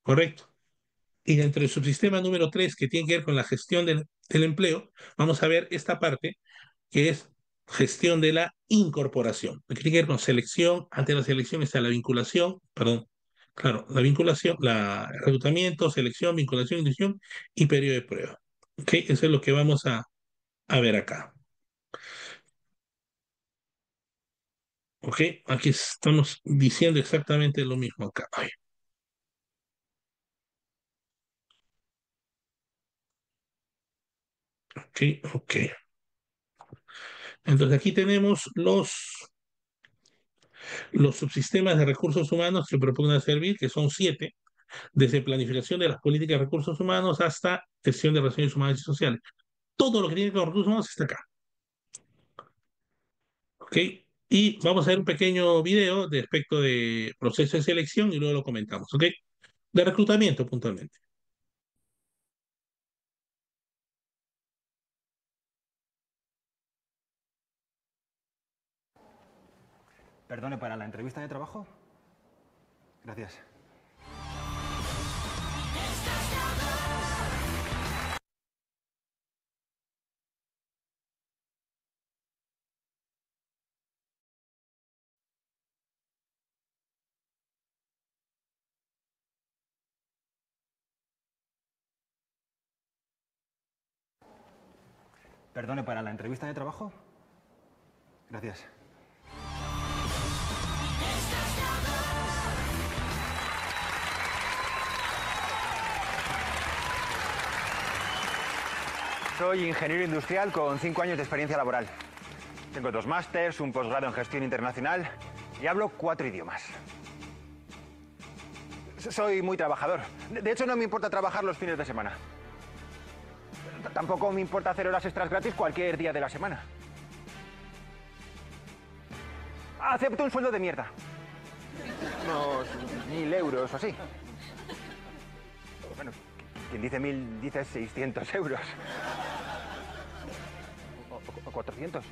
¿correcto? Y dentro del subsistema número 3 que tiene que ver con la gestión del empleo, vamos a ver esta parte que es gestión de la incorporación, que tiene que ver con selección. Ante la selección está la vinculación, perdón, claro, la vinculación, reclutamiento, selección, vinculación, inducción y periodo de prueba. ¿Ok? Eso es lo que vamos a ver acá. ¿Ok? Aquí estamos diciendo exactamente lo mismo acá. Ay, ok, ok. Entonces aquí tenemos los subsistemas de recursos humanos que propugna servir, que son 7, desde planificación de las políticas de recursos humanos hasta gestión de relaciones humanas y sociales. Todo lo que tiene que ver con recursos humanos está acá. ¿Ok? Y vamos a ver un pequeño video de aspecto de proceso de selección y luego lo comentamos. ¿Ok? De reclutamiento puntualmente. Perdone, ¿para la entrevista de trabajo? Gracias. Perdone, ¿para la entrevista de trabajo? Gracias. Soy ingeniero industrial con 5 años de experiencia laboral. Tengo 2 másters, un posgrado en gestión internacional y hablo 4 idiomas. Soy muy trabajador. De hecho, no me importa trabajar los fines de semana. Tampoco me importa hacer horas extras gratis cualquier día de la semana. Acepto un sueldo de mierda. Unos 1000 euros o así. Bueno, quien dice 1000 dice 600 euros. O 400.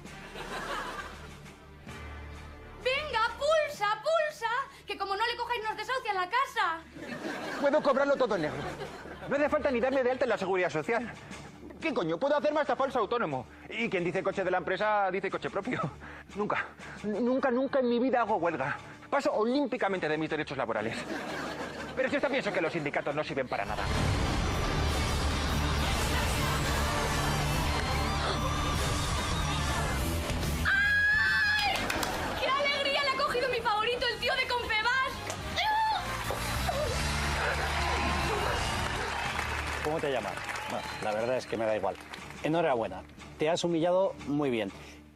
¡Venga, pulsa, pulsa! Que como no le cojáis nos desahucian la casa. Puedo cobrarlo todo en negro. No hace falta ni darme de alta en la seguridad social. ¿Qué coño? Puedo hacerme hasta falso autónomo. Y quien dice coche de la empresa dice coche propio. Nunca, nunca en mi vida hago huelga. Paso olímpicamente de mis derechos laborales. Pero si está pienso que los sindicatos no sirven para nada. ¡Ay! ¡Qué alegría! Le ha cogido mi favorito, el tío de Confebask. ¿Cómo te llamas? Bueno, la verdad es que me da igual. Enhorabuena, te has humillado muy bien.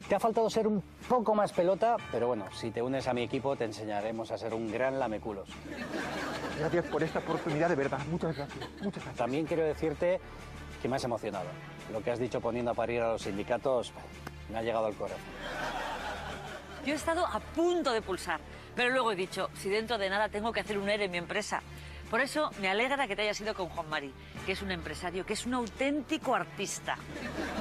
Te ha faltado ser un poco más pelota, pero bueno, si te unes a mi equipo te enseñaremos a ser un gran lameculos. Gracias por esta oportunidad, de verdad. Muchas gracias. Muchas gracias. También quiero decirte que me has emocionado. Lo que has dicho poniendo a parir a los sindicatos me ha llegado al corazón. Yo he estado a punto de pulsar, pero luego he dicho, si dentro de nada tengo que hacer un ERE en mi empresa. Por eso me alegra que te hayas ido con Juan Mari, que es un empresario, que es un auténtico artista.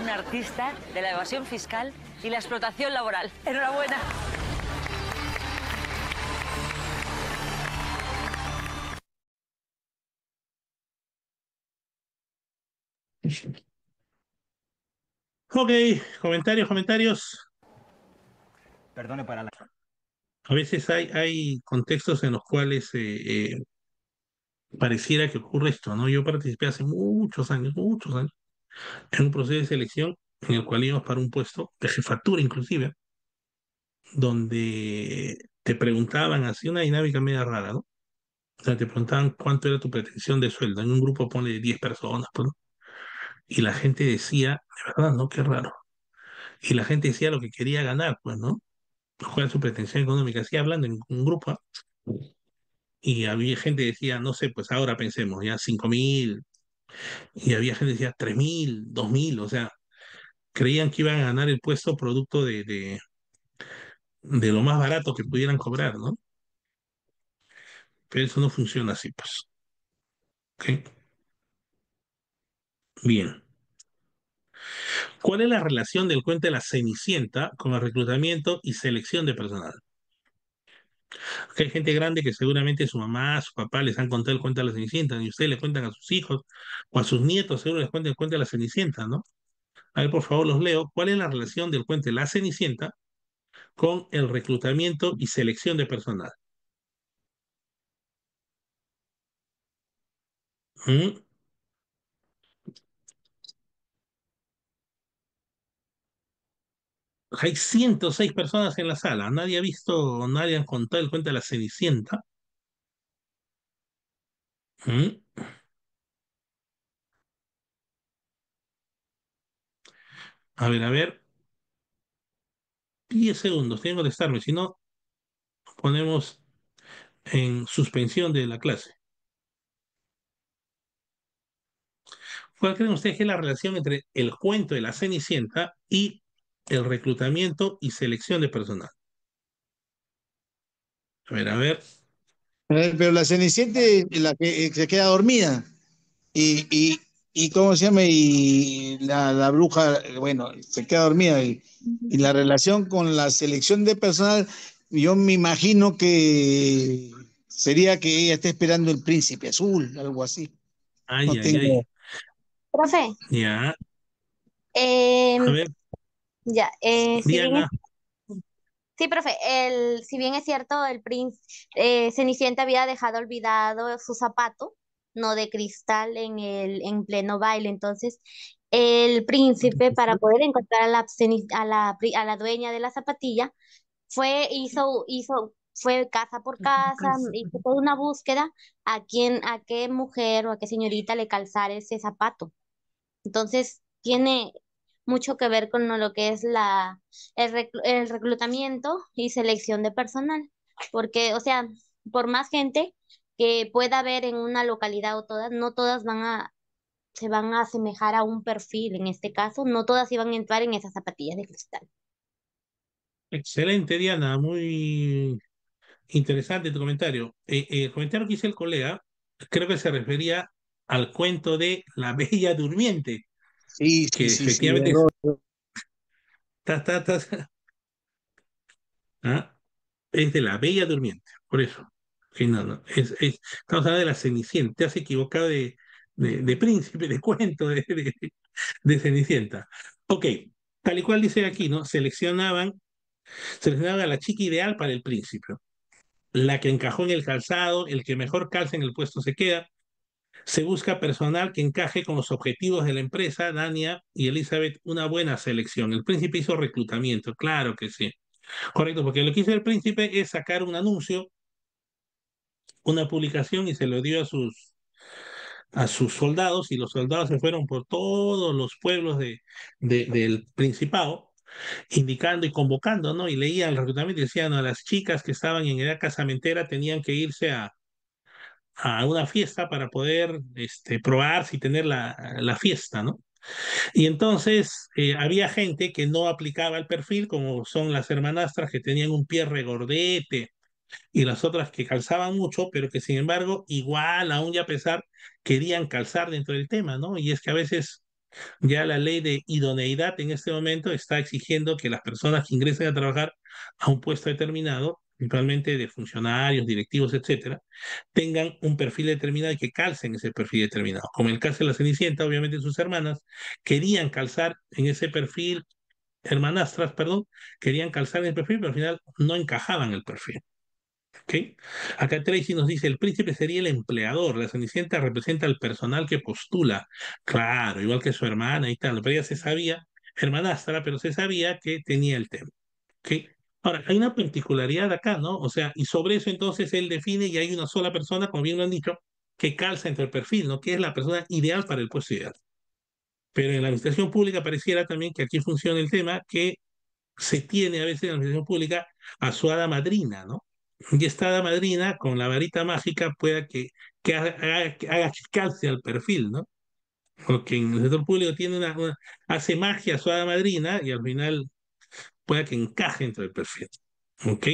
Un artista de la evasión fiscal y la explotación laboral. ¡Enhorabuena! Ok, comentarios. Perdone, para la... A veces hay contextos en los cuales pareciera que ocurre esto, ¿no? Yo participé hace muchos años, en un proceso de selección en el cual íbamos para un puesto de jefatura inclusive, donde te preguntaban, así una dinámica media rara, ¿no? O sea, te preguntaban cuánto era tu pretensión de sueldo. En un grupo pone 10 personas, pues, ¿no? Y la gente decía, de verdad, ¿no? Qué raro. Y la gente decía lo que quería ganar, pues, ¿no? ¿Cuál es su pretensión económica? Así hablando en un grupo, ¿ah? Y había gente que decía, no sé, pues ahora pensemos, ya 5.000, y había gente que decía 3.000, 2.000, o sea, creían que iban a ganar el puesto producto de lo más barato que pudieran cobrar, ¿no? Pero eso no funciona así, pues. ¿Ok? Bien. ¿Cuál es la relación del cuento de la Cenicienta con el reclutamiento y selección de personal? Que hay gente grande que seguramente su mamá, su papá les han contado el cuento de la Cenicienta, y ustedes le cuentan a sus hijos o a sus nietos, seguro les cuentan el cuento de la Cenicienta, ¿no? A ver, por favor, los leo. ¿Cuál es la relación del cuento de la Cenicienta con el reclutamiento y selección de personal? ¿Mm? Hay 106 personas en la sala. Nadie ha visto, nadie ha contado el cuento de la Cenicienta. ¿Mm? A ver, a ver. 10 segundos, tienen que contestarme, si no, ponemos en suspensión de la clase. ¿Cuál creen ustedes que es la relación entre el cuento de la Cenicienta y el reclutamiento y selección de personal? A ver. Pero la Cenicienta es la que se queda dormida. Y, y, y ¿cómo se llama? Y la bruja, bueno, se queda dormida. Y la relación con la selección de personal, yo me imagino que sería que ella esté esperando el príncipe azul, algo así. No Ay, ay, ay. tengo. Profe, Ya, a em, ver, ya, si bien Diana. sí, profe, si bien es cierto, Cenicienta había dejado olvidado su zapato, no de cristal, en pleno baile. Entonces, el príncipe, para poder encontrar a la dueña de la zapatilla, fue casa por casa, hizo toda una búsqueda a qué mujer o a qué señorita le calzara ese zapato. Entonces, tiene mucho que ver con lo que es el reclutamiento y selección de personal, porque, o sea, por más gente que pueda haber en una localidad o todas, no todas se van a asemejar a un perfil. En este caso, no todas iban a entrar en esas zapatillas de cristal. Excelente, Diana. Muy interesante tu comentario. El comentario que hice el colega, creo que se refería al cuento de La Bella Durmiente, Sí, sí, que sí, sí, efectivamente es... error. ta, ta, ta, ¿ah? Es de La Bella Durmiente, por eso. Que no, no, estamos hablando de la Cenicienta. Te has equivocado de príncipe, de cuento, de Cenicienta. Ok, tal y cual dice aquí, ¿no? Seleccionaban a la chica ideal para el príncipe. La que encajó en el calzado, el que mejor calza en el puesto se queda. Se busca personal que encaje con los objetivos de la empresa. Dania y Elizabeth, una buena selección. El príncipe hizo reclutamiento, claro que sí. Correcto, porque lo que hizo el príncipe es sacar un anuncio, una publicación y se lo dio a sus soldados y los soldados se fueron por todos los pueblos del Principado indicando y convocando, ¿no? Y leían el reclutamiento y decían a las chicas que estaban en edad casamentera tenían que irse a una fiesta para poder probarse y tener la fiesta, ¿no? Y entonces había gente que no aplicaba el perfil, como son las hermanastras que tenían un pie regordete y las otras que calzaban mucho, pero que sin embargo, igual, aún y a pesar, querían calzar dentro del tema, ¿no? Y es que a veces ya la ley de idoneidad en este momento está exigiendo que las personas que ingresen a trabajar a un puesto determinado, principalmente de funcionarios, directivos, etcétera, tengan un perfil determinado y que calcen ese perfil determinado. Como en el caso de la Cenicienta, obviamente sus hermanas querían calzar en ese perfil, hermanastras, perdón, querían calzar en el perfil, pero al final no encajaban el perfil. ¿Ok? Acá Tracy nos dice, el príncipe sería el empleador, la Cenicienta representa al personal que postula. Claro, igual que su hermana y tal, pero ella se sabía, hermanastra, pero se sabía que tenía el tema. ¿Ok? Ahora, hay una particularidad acá, ¿no? O sea, y sobre eso entonces él define y hay una sola persona, como bien lo han dicho, que calza entre el perfil, ¿no? Que es la persona ideal para el puesto ideal. Pero en la administración pública pareciera también que aquí funciona el tema que se tiene a veces en la administración pública a su hada madrina, ¿no? Y esta hada madrina, con la varita mágica, pueda que haga que calce al perfil, ¿no? Porque en el sector público tiene hace magia a su hada madrina y al final pueda que encaje dentro del perfil, ¿ok?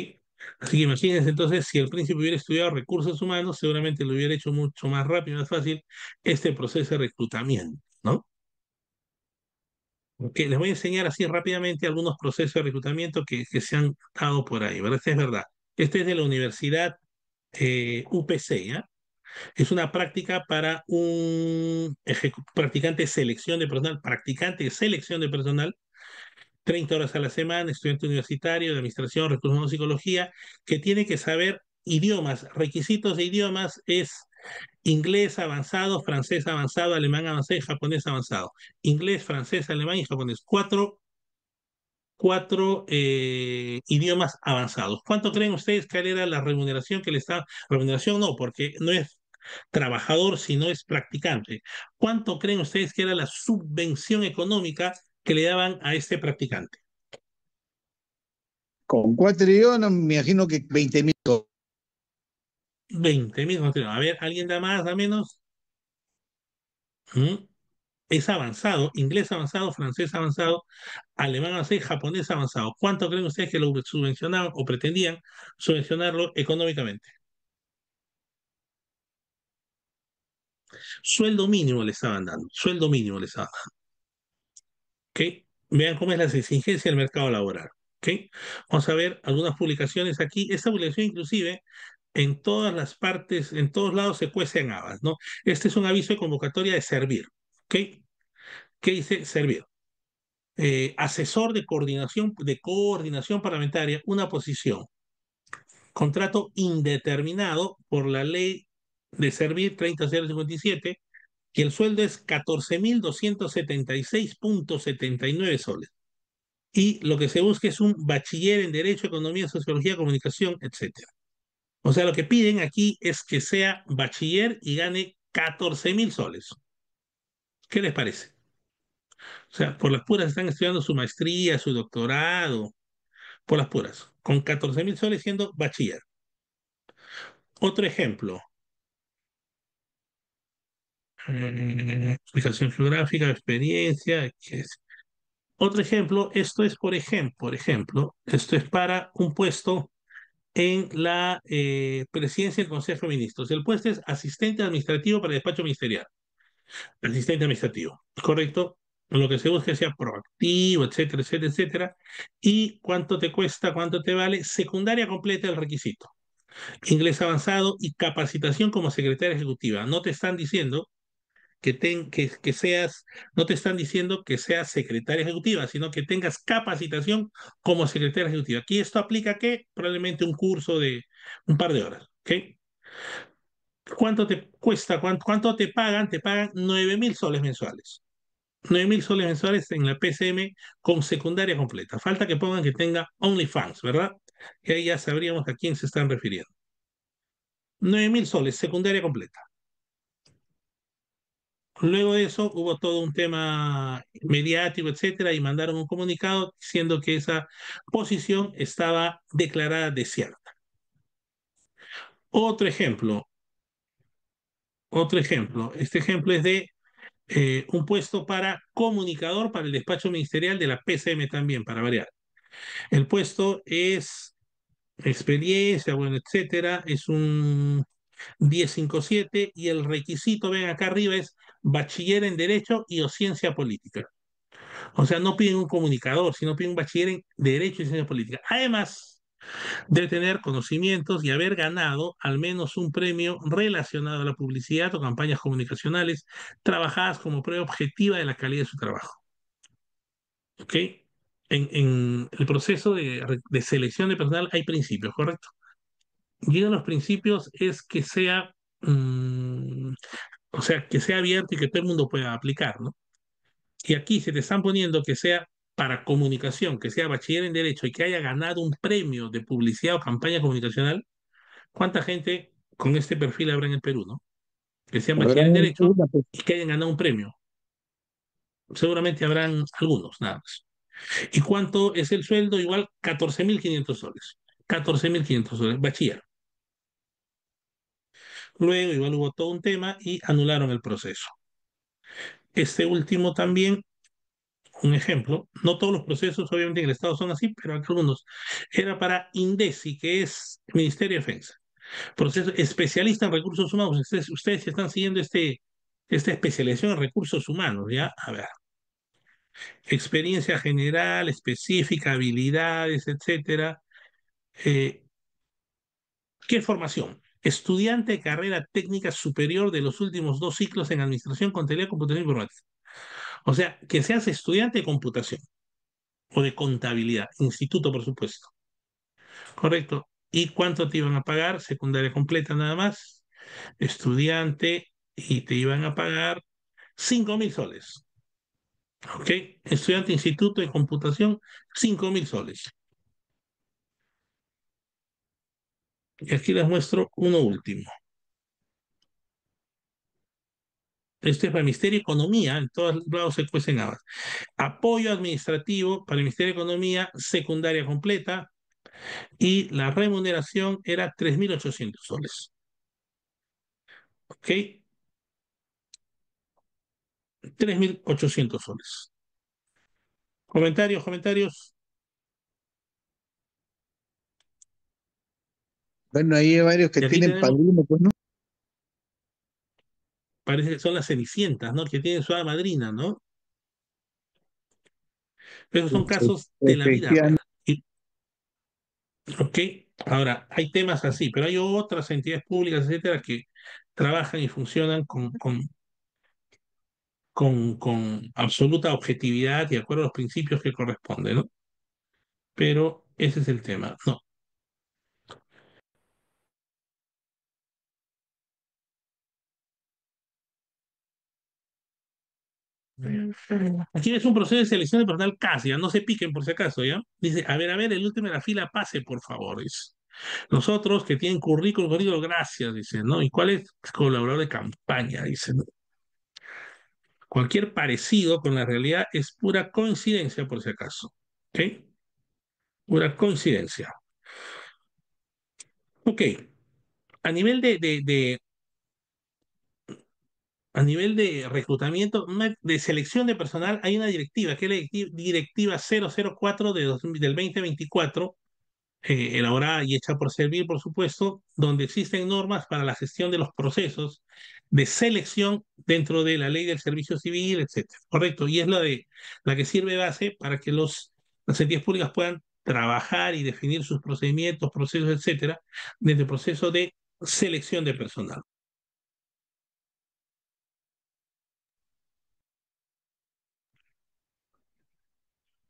Así que imagínense entonces, si el príncipe hubiera estudiado recursos humanos, seguramente lo hubiera hecho mucho más rápido y más fácil este proceso de reclutamiento, ¿no? Ok, les voy a enseñar así rápidamente algunos procesos de reclutamiento que se han dado por ahí, ¿verdad? Esta es verdad. Este es de la Universidad UPC, ¿ya? Es una práctica para un practicante de selección de personal, 30 horas a la semana, estudiante universitario de administración, recursos humanos, psicología, que tiene que saber idiomas. Requisitos de idiomas es inglés avanzado, francés avanzado, alemán avanzado y japonés avanzado. Inglés, francés, alemán y japonés. Cuatro idiomas avanzados. ¿Cuánto creen ustedes que era la remuneración que le está? Remuneración no, porque no es trabajador, sino es practicante. ¿Cuánto creen ustedes que era la subvención económica que le daban a este practicante? Con 4 idiomas, me imagino que 20.000. 20.000. A ver, ¿alguien da más, da menos? ¿Mm? Es avanzado, inglés avanzado, francés avanzado, alemán avanzado y japonés avanzado. ¿Cuánto creen ustedes que lo subvencionaban o pretendían subvencionarlo económicamente? Sueldo mínimo le estaban dando, sueldo mínimo le estaban dando. ¿Ok? Vean cómo es la exigencia del mercado laboral. ¿Ok? Vamos a ver algunas publicaciones aquí. Esta publicación inclusive en todas las partes, en todos lados se cuecen habas, ¿no? Este es un aviso de convocatoria de servir. ¿Ok? ¿Qué dice servir? Asesor de coordinación parlamentaria, una posición, contrato indeterminado por la ley de servir 30057, que el sueldo es 14.276.79 soles. Y lo que se busca es un bachiller en Derecho, Economía, Sociología, Comunicación, etcétera. O sea, lo que piden aquí es que sea bachiller y gane 14.000 soles. ¿Qué les parece? O sea, por las puras están estudiando su maestría, su doctorado, por las puras, con 14.000 soles siendo bachiller. Otro ejemplo, explicación geográfica, experiencia. Otro ejemplo, esto es esto es para un puesto en la presidencia del Consejo de Ministros. El puesto es asistente administrativo para el despacho ministerial. Asistente administrativo, ¿correcto? Lo que se busca es que sea proactivo, etcétera, etcétera, etcétera. ¿Y cuánto te cuesta, cuánto te vale? Secundaria completa el requisito. Inglés avanzado y capacitación como secretaria ejecutiva. No te están diciendo que seas, no te están diciendo que seas secretaria ejecutiva, sino que tengas capacitación como secretaria ejecutiva. Aquí esto aplica que probablemente un curso de un par de horas, ¿ok? ¿Cuánto te cuesta? ¿Cuánto te pagan? Te pagan 9.000 soles mensuales. 9.000 soles mensuales en la PCM con secundaria completa. Falta que pongan que tenga OnlyFans, ¿verdad? Y ahí ya sabríamos a quién se están refiriendo. 9.000 soles, secundaria completa. Luego de eso hubo todo un tema mediático, etcétera, y mandaron un comunicado diciendo que esa posición estaba declarada desierta. Otro ejemplo, este ejemplo es de un puesto para comunicador para el despacho ministerial de la PCM también, para variar. El puesto es experiencia, bueno, etcétera, es un 1057 y el requisito, ven acá arriba, es bachiller en Derecho y o Ciencia Política. O sea, no piden un comunicador, sino piden un bachiller en Derecho y Ciencia Política. Además de tener conocimientos y haber ganado al menos un premio relacionado a la publicidad o campañas comunicacionales trabajadas como prueba objetiva de la calidad de su trabajo. ¿Ok? En el proceso de selección de personal hay principios, ¿correcto? Y uno de los principios es que sea, o sea, que sea abierto y que todo el mundo pueda aplicar, ¿no? Y aquí se te están poniendo que sea para comunicación, que sea bachiller en Derecho y que haya ganado un premio de publicidad o campaña comunicacional. ¿Cuánta gente con este perfil habrá en el Perú, no? Que sean Habrá bachiller en Derecho una, pues. y que hayan ganado un premio. Seguramente habrán algunos, nada más. ¿Y cuánto es el sueldo? Igual 14.500 soles. 14.500 soles, bachiller. Luego igual hubo todo un tema y anularon el proceso. Este último también, un ejemplo, no todos los procesos obviamente en el Estado son así, pero algunos. Era para INDECI, que es Ministerio de Defensa. Proceso especialista en recursos humanos. Ustedes están siguiendo esta especialización en recursos humanos, ¿ya? A ver. Experiencia general, específica, habilidades, etcétera. Eh, ¿Qué formación? Estudiante de carrera técnica superior de los últimos 2 ciclos en Administración, Contabilidad, Computación e Informática. O sea, que seas estudiante de computación o de contabilidad, instituto, por supuesto. Correcto. ¿Y cuánto te iban a pagar? Secundaria completa nada más. Estudiante y te iban a pagar 5.000 soles. ¿Ok? Estudiante de instituto de computación, 5.000 soles. Y aquí les muestro uno último. Este es para el Ministerio de Economía, en todos lados se cuecen habas. Apoyo administrativo para el Ministerio de Economía, secundaria completa, y la remuneración era 3.800 soles. ¿Ok? 3.800 soles. Comentarios, comentarios. Bueno, ahí hay varios que Y aquí tienen tenemos, padrino, pues, ¿no? parece que son las cenicientas, ¿no? Que tienen su hada madrina, ¿no? Pero esos son casos de la vida real. Efectivamente. ¿Ok? Ahora, hay temas así, pero hay otras entidades públicas, etcétera, que trabajan y funcionan con absoluta objetividad y de acuerdo a los principios que corresponden, ¿no? Pero ese es el tema. No. Aquí es un proceso de selección de personal casi, ya no se piquen por si acaso, ¿ya? Dice, a ver, el último de la fila pase, por favor. Dice. Nosotros que tienen currículum, gracias, dice, ¿no? ¿Y cuál es? Colaborador de campaña, dice, ¿no? Cualquier parecido con la realidad es pura coincidencia, por si acaso. ¿Ok? Pura coincidencia. Ok. A nivel a nivel de reclutamiento, de selección de personal, hay una directiva, que es la directiva 004 del 2024, elaborada y hecha por Servir, por supuesto, donde existen normas para la gestión de los procesos de selección dentro de la ley del servicio civil, etcétera. Correcto. Y es la que sirve de base para que las entidades públicas puedan trabajar y definir sus procedimientos, procesos, etcétera, desde el proceso de selección de personal.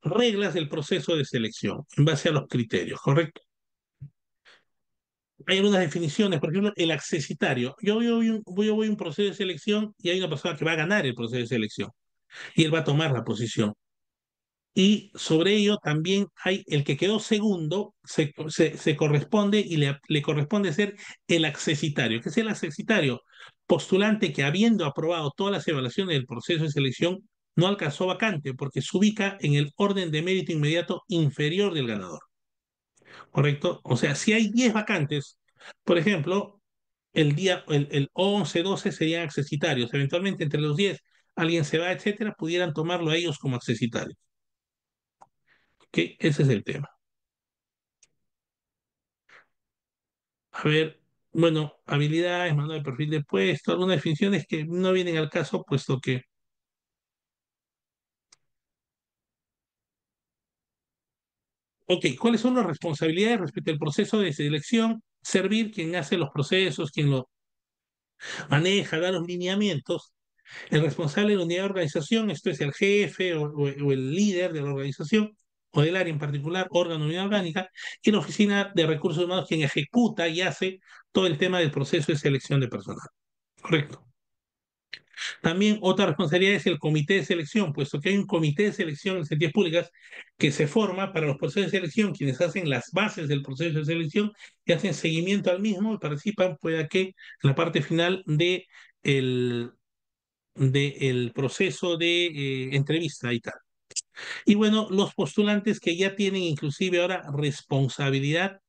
Reglas del proceso de selección en base a los criterios, ¿correcto? Hay algunas definiciones, por ejemplo, el accesitario. Yo voy a un proceso de selección y hay una persona que va a ganar el proceso de selección y él va a tomar la posición. Y sobre ello también hay el que quedó segundo, se corresponde y le corresponde ser el accesitario. ¿Qué es el accesitario? Postulante que habiendo aprobado todas las evaluaciones del proceso de selección no alcanzó vacante porque se ubica en el orden de mérito inmediato inferior del ganador. ¿Correcto? O sea, si hay 10 vacantes, por ejemplo, el 11, 12 serían accesitarios. Eventualmente, entre los 10 alguien se va, etcétera, pudieran tomarlo a ellos como accesitarios. ¿Ok? Ese es el tema. A ver, bueno, habilidades, manual de perfil de puesto, algunas definiciones que no vienen al caso, puesto que. Ok, ¿cuáles son las responsabilidades respecto al proceso de selección? Servir quien hace los procesos, quien lo maneja, da los lineamientos. El responsable de la unidad de organización, esto es el jefe o el líder de la organización o del área en particular, órgano de unidad orgánica, y la oficina de recursos humanos quien ejecuta y hace todo el tema del proceso de selección de personal. Correcto. También otra responsabilidad es el comité de selección, puesto que hay un comité de selección en las entidades públicas que se forma para los procesos de selección, quienes hacen las bases del proceso de selección y hacen seguimiento al mismo y participan, pueda que en la parte final del proceso de entrevista y tal. Y bueno, los postulantes que ya tienen inclusive ahora responsabilidad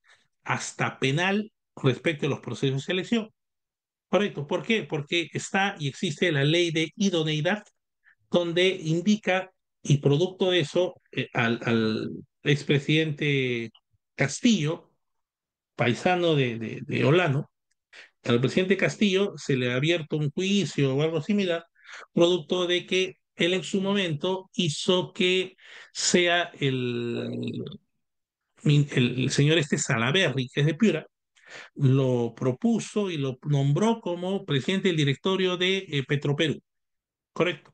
hasta penal respecto a los procesos de selección. Correcto. ¿Por qué? Porque está y existe la ley de idoneidad, donde indica, y producto de eso, al expresidente Castillo, paisano de Olano, al presidente Castillo se le ha abierto un juicio o algo similar, producto de que él en su momento hizo que sea el señor este Salaberry, que es de Piura, lo propuso y lo nombró como presidente del directorio de Petroperú, ¿correcto?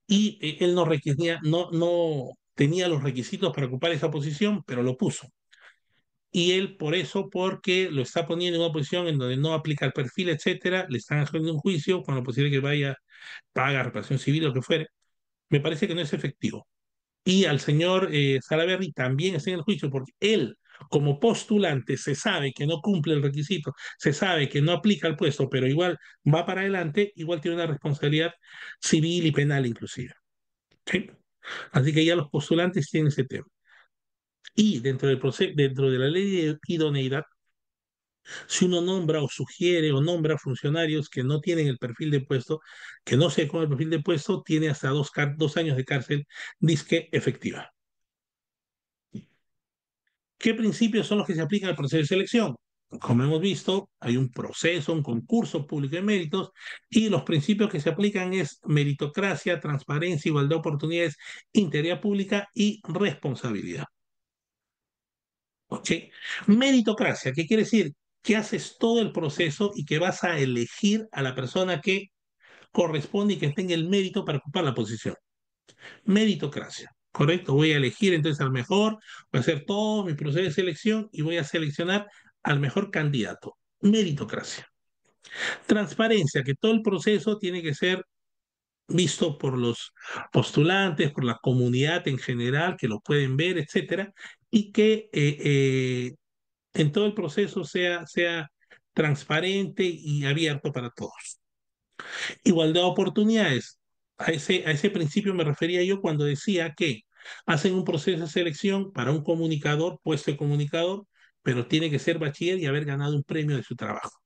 Y él no tenía los requisitos para ocupar esa posición, pero lo puso. Y él por eso, porque lo está poniendo en una posición en donde no aplica el perfil, etcétera, le están haciendo un juicio con la posibilidad de que vaya, paga reparación civil o lo que fuere, me parece que no es efectivo. Y al señor Salaverry también está en el juicio porque él, como postulante, se sabe que no cumple el requisito, se sabe que no aplica el puesto, pero igual va para adelante, igual tiene una responsabilidad civil y penal inclusive. ¿Sí? Así que ya los postulantes tienen ese tema. Y dentro del proceso, dentro de la ley de idoneidad, si uno nombra o sugiere o nombra funcionarios que no tienen el perfil de puesto, que no se con el perfil de puesto, tiene hasta 2 años de cárcel disque efectiva. ¿Qué principios son los que se aplican al proceso de selección? Como hemos visto, hay un proceso, un concurso público de méritos, y los principios que se aplican es meritocracia, transparencia, igualdad de oportunidades, integridad pública y responsabilidad. ¿Ok? Meritocracia, ¿qué quiere decir? Que haces todo el proceso y que vas a elegir a la persona que corresponde y que tenga el mérito para ocupar la posición. Meritocracia, ¿correcto? Voy a elegir entonces al mejor, voy a hacer todo mi proceso de selección y voy a seleccionar al mejor candidato. Meritocracia. Transparencia, que todo el proceso tiene que ser visto por los postulantes, por la comunidad en general, que lo pueden ver, etcétera, y que en todo el proceso sea transparente y abierto para todos. Igualdad de oportunidades. A ese principio me refería yo cuando decía que hacen un proceso de selección para un comunicador, puesto de comunicador, pero tiene que ser bachiller y haber ganado un premio de su trabajo.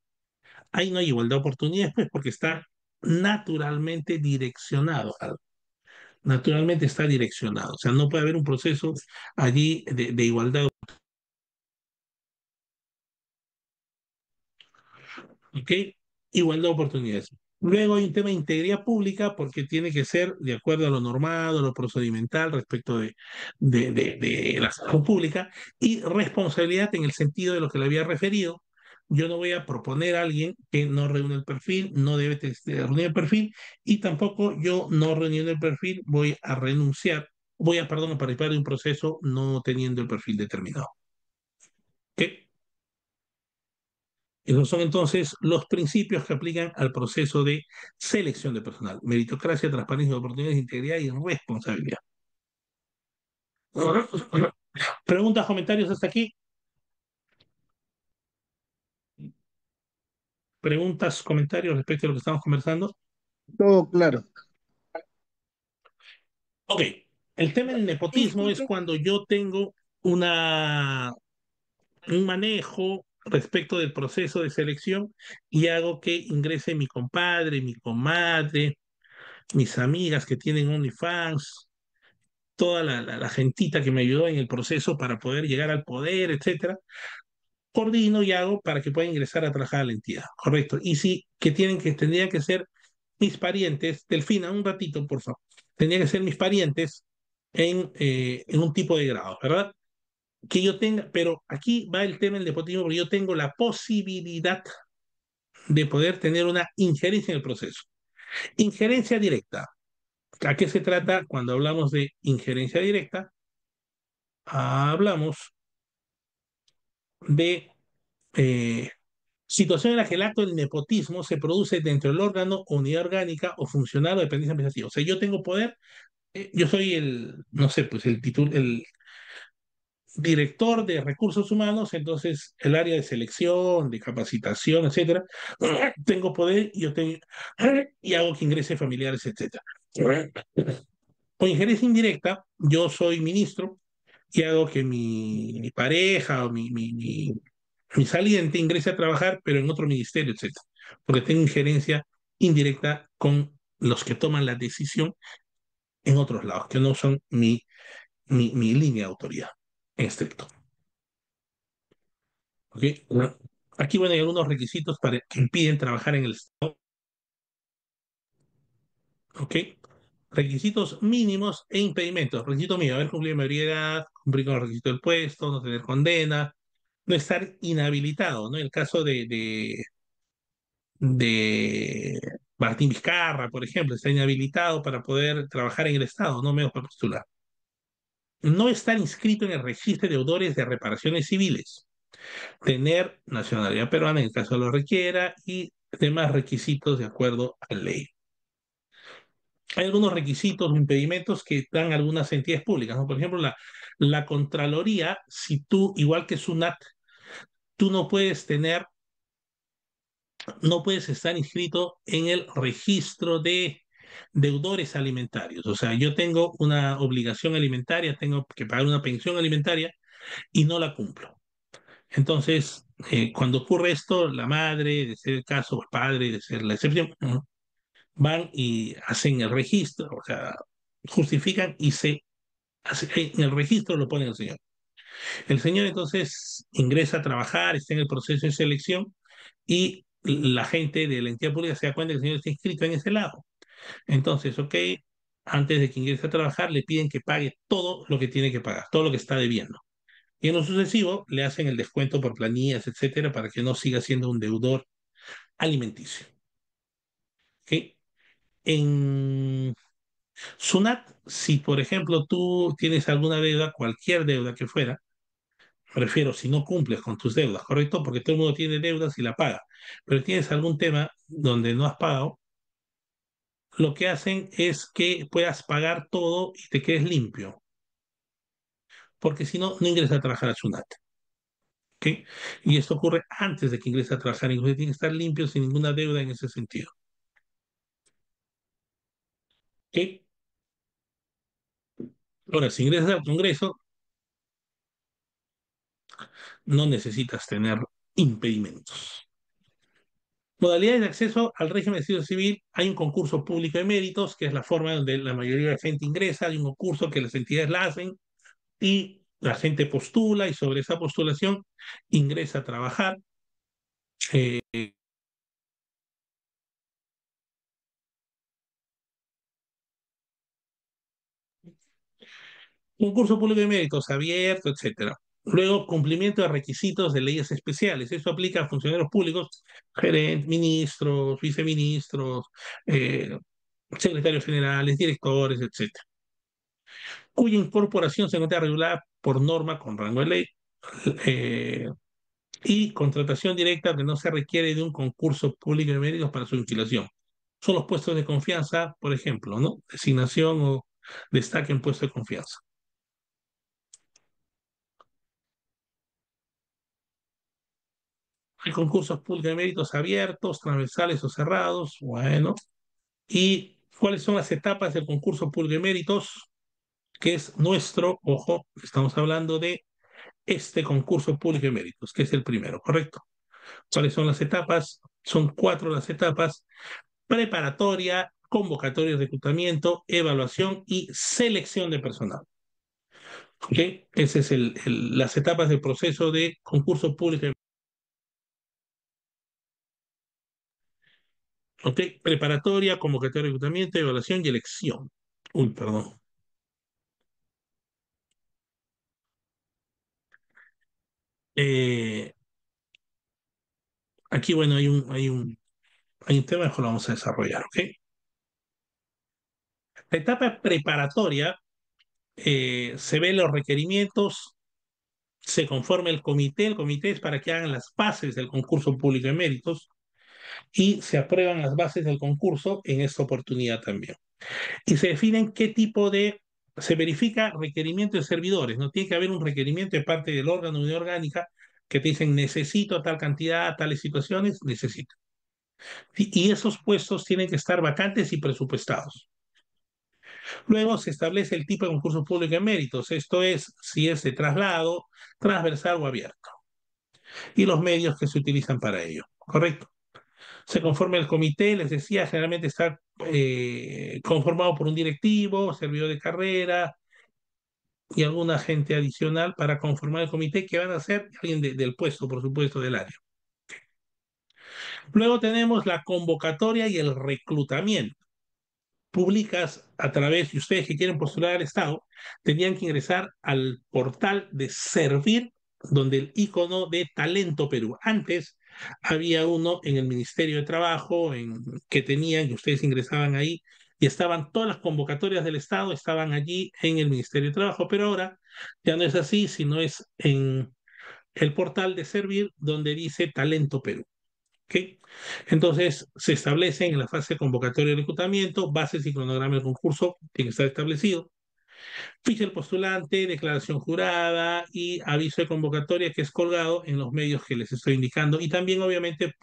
Ahí no hay igualdad de oportunidades, pues porque está naturalmente direccionado. Naturalmente está direccionado. O sea, no puede haber un proceso allí de igualdad. ¿Ok? Igualdad de oportunidades. Luego hay un tema de integridad pública porque tiene que ser de acuerdo a lo normado, a lo procedimental respecto de la salud pública y responsabilidad en el sentido de lo que le había referido. Yo no voy a proponer a alguien que no reúne el perfil, no debe reunir el perfil y tampoco yo no reuniendo el perfil voy a renunciar, perdón, a participar de un proceso no teniendo el perfil determinado. ¿Ok? Esos son entonces los principios que aplican al proceso de selección de personal. Meritocracia, transparencia, oportunidades, integridad y responsabilidad. ¿Preguntas, comentarios hasta aquí? ¿Preguntas, comentarios respecto a lo que estamos conversando? Todo claro. Ok. El tema del nepotismo es Disculpe. cuando yo tengo un manejo respecto del proceso de selección y hago que ingrese mi compadre, mi comadre, mis amigas que tienen OnlyFans, toda la gentita que me ayudó en el proceso para poder llegar al poder, etcétera, coordino y hago para que puedan ingresar a trabajar a la entidad, correcto. Y sí, tendrían que ser mis parientes, Delfina, un ratito, por favor, tendrían que ser mis parientes en un tipo de grado, ¿verdad? Que yo tenga, pero aquí va el tema del nepotismo, porque yo tengo la posibilidad de poder tener una injerencia en el proceso. Injerencia directa. ¿A qué se trata cuando hablamos de injerencia directa? Hablamos de situación en la que el acto del nepotismo se produce dentro del órgano, unidad orgánica o funcional o dependencia administrativa. O sea, yo tengo poder, yo soy no sé, pues el director de recursos humanos, entonces el área de selección, de capacitación, etcétera, tengo poder y hago que ingrese familiares, etcétera. O injerencia indirecta, yo soy ministro y hago que mi pareja o mi saliente ingrese a trabajar, pero en otro ministerio, etcétera, porque tengo injerencia indirecta con los que toman la decisión en otros lados, que no son mi línea de autoridad en estricto. ¿Ok? Bueno, aquí, bueno, hay algunos requisitos que impiden trabajar en el Estado. ¿Ok? Requisitos mínimos e impedimentos. Requisito mínimo, haber cumplido mayoría de edad, cumplir con los requisitos del puesto, no tener condena, no estar inhabilitado, ¿no? En el caso de Martín Vizcarra, por ejemplo, está inhabilitado para poder trabajar en el Estado, no menos para postular. No estar inscrito en el registro de deudores de reparaciones civiles. Tener nacionalidad peruana en el caso lo requiera y demás requisitos de acuerdo a la ley. Hay algunos requisitos o impedimentos que dan algunas entidades públicas, ¿no? Por ejemplo, la Contraloría, si tú, igual que SUNAT, tú no puedes estar inscrito en el registro de deudores alimentarios. O sea, yo tengo una obligación alimentaria, tengo que pagar una pensión alimentaria, y no la cumplo. Entonces, cuando ocurre esto, la madre, de ser el caso, o el padre, de ser la excepción, ¿no? Van y hacen el registro, o sea, justifican y en el registro lo ponen el señor. El señor entonces ingresa a trabajar, está en el proceso de selección y la gente de la entidad pública se da cuenta que el señor está inscrito en ese lado. Entonces, ok, antes de que ingrese a trabajar, le piden que pague todo lo que tiene que pagar, todo lo que está debiendo. Y en lo sucesivo, le hacen el descuento por planillas, etcétera, para que no siga siendo un deudor alimenticio. ¿Ok? En SUNAT, si por ejemplo tú tienes alguna deuda, cualquier deuda que fuera, prefiero si no cumples con tus deudas, ¿correcto? Porque todo el mundo tiene deudas y la paga. Pero tienes algún tema donde no has pagado, lo que hacen es que puedas pagar todo y te quedes limpio. Porque si no, no ingresas a trabajar a SUNAT. ¿Ok? Y esto ocurre antes de que ingreses a trabajar. Incluso tiene que estar limpio sin ninguna deuda en ese sentido. ¿Ok? Ahora, si ingresas al Congreso, no necesitas tener impedimentos. Modalidades de acceso al régimen de servicio civil. Hay un concurso público de méritos, que es la forma donde la mayoría de la gente ingresa. Hay un concurso que las entidades la hacen y la gente postula y sobre esa postulación ingresa a trabajar. Eh, Concurso público de méritos abierto, etcétera. Luego, cumplimiento de requisitos de leyes especiales. Eso aplica a funcionarios públicos, gerentes, ministros, viceministros, eh, secretarios generales, directores, etcétera, cuya incorporación se encuentra regulada por norma con rango de ley, eh, y contratación directa que no se requiere de un concurso público de méritos para su instalación. Son los puestos de confianza, por ejemplo, ¿no? Designación o destaque en puesto de confianza. Hay concursos públicos de méritos abiertos, transversales o cerrados. Bueno. ¿Y cuáles son las etapas del concurso público de méritos? Que es nuestro, ojo, estamos hablando de este concurso público de méritos, que es el primero, ¿correcto? ¿Cuáles son las etapas? Son 4 las etapas: preparatoria, convocatoria de reclutamiento, evaluación y selección de personal. ¿Ok? Esas es las etapas del proceso de concurso público. ¿Ok? Preparatoria, convocatoria de reclutamiento, evaluación y elección. Uy, perdón. Eh, Aquí, bueno, hay un tema que lo vamos a desarrollar, ¿ok? La etapa preparatoria, se ven los requerimientos, se conforma el comité es para que hagan las bases del concurso público de méritos y se aprueban las bases del concurso en esta oportunidad también. Y se definen qué tipo se verifica requerimiento de servidores, no tiene que haber un requerimiento de parte del órgano de orgánica que te dicen necesito tal cantidad, tales situaciones, necesito. Y esos puestos tienen que estar vacantes y presupuestados. Luego se establece el tipo de concurso público de méritos, esto es, si es de traslado, transversal o abierto, y los medios que se utilizan para ello, ¿correcto? Se conforma el comité, les decía, generalmente está conformado por un directivo, servidor de carrera y alguna gente adicional para conformar el comité, que van a ser alguien del puesto, por supuesto, del área. Luego tenemos la convocatoria y el reclutamiento. Públicas a través, y ustedes que quieren postular al Estado, tenían que ingresar al portal de Servir, donde el icono de Talento Perú. Antes había uno en el Ministerio de Trabajo que tenían, y ustedes ingresaban ahí, y estaban todas las convocatorias del Estado, estaban allí en el Ministerio de Trabajo, pero ahora ya no es así, sino es en el portal de Servir, donde dice Talento Perú. ¿Ok? Entonces, se establecen en la fase de convocatoria de reclutamiento, bases y cronograma del concurso, tiene que estar establecido, ficha del postulante, declaración jurada y aviso de convocatoria que es colgado en los medios que les estoy indicando. Y también, obviamente,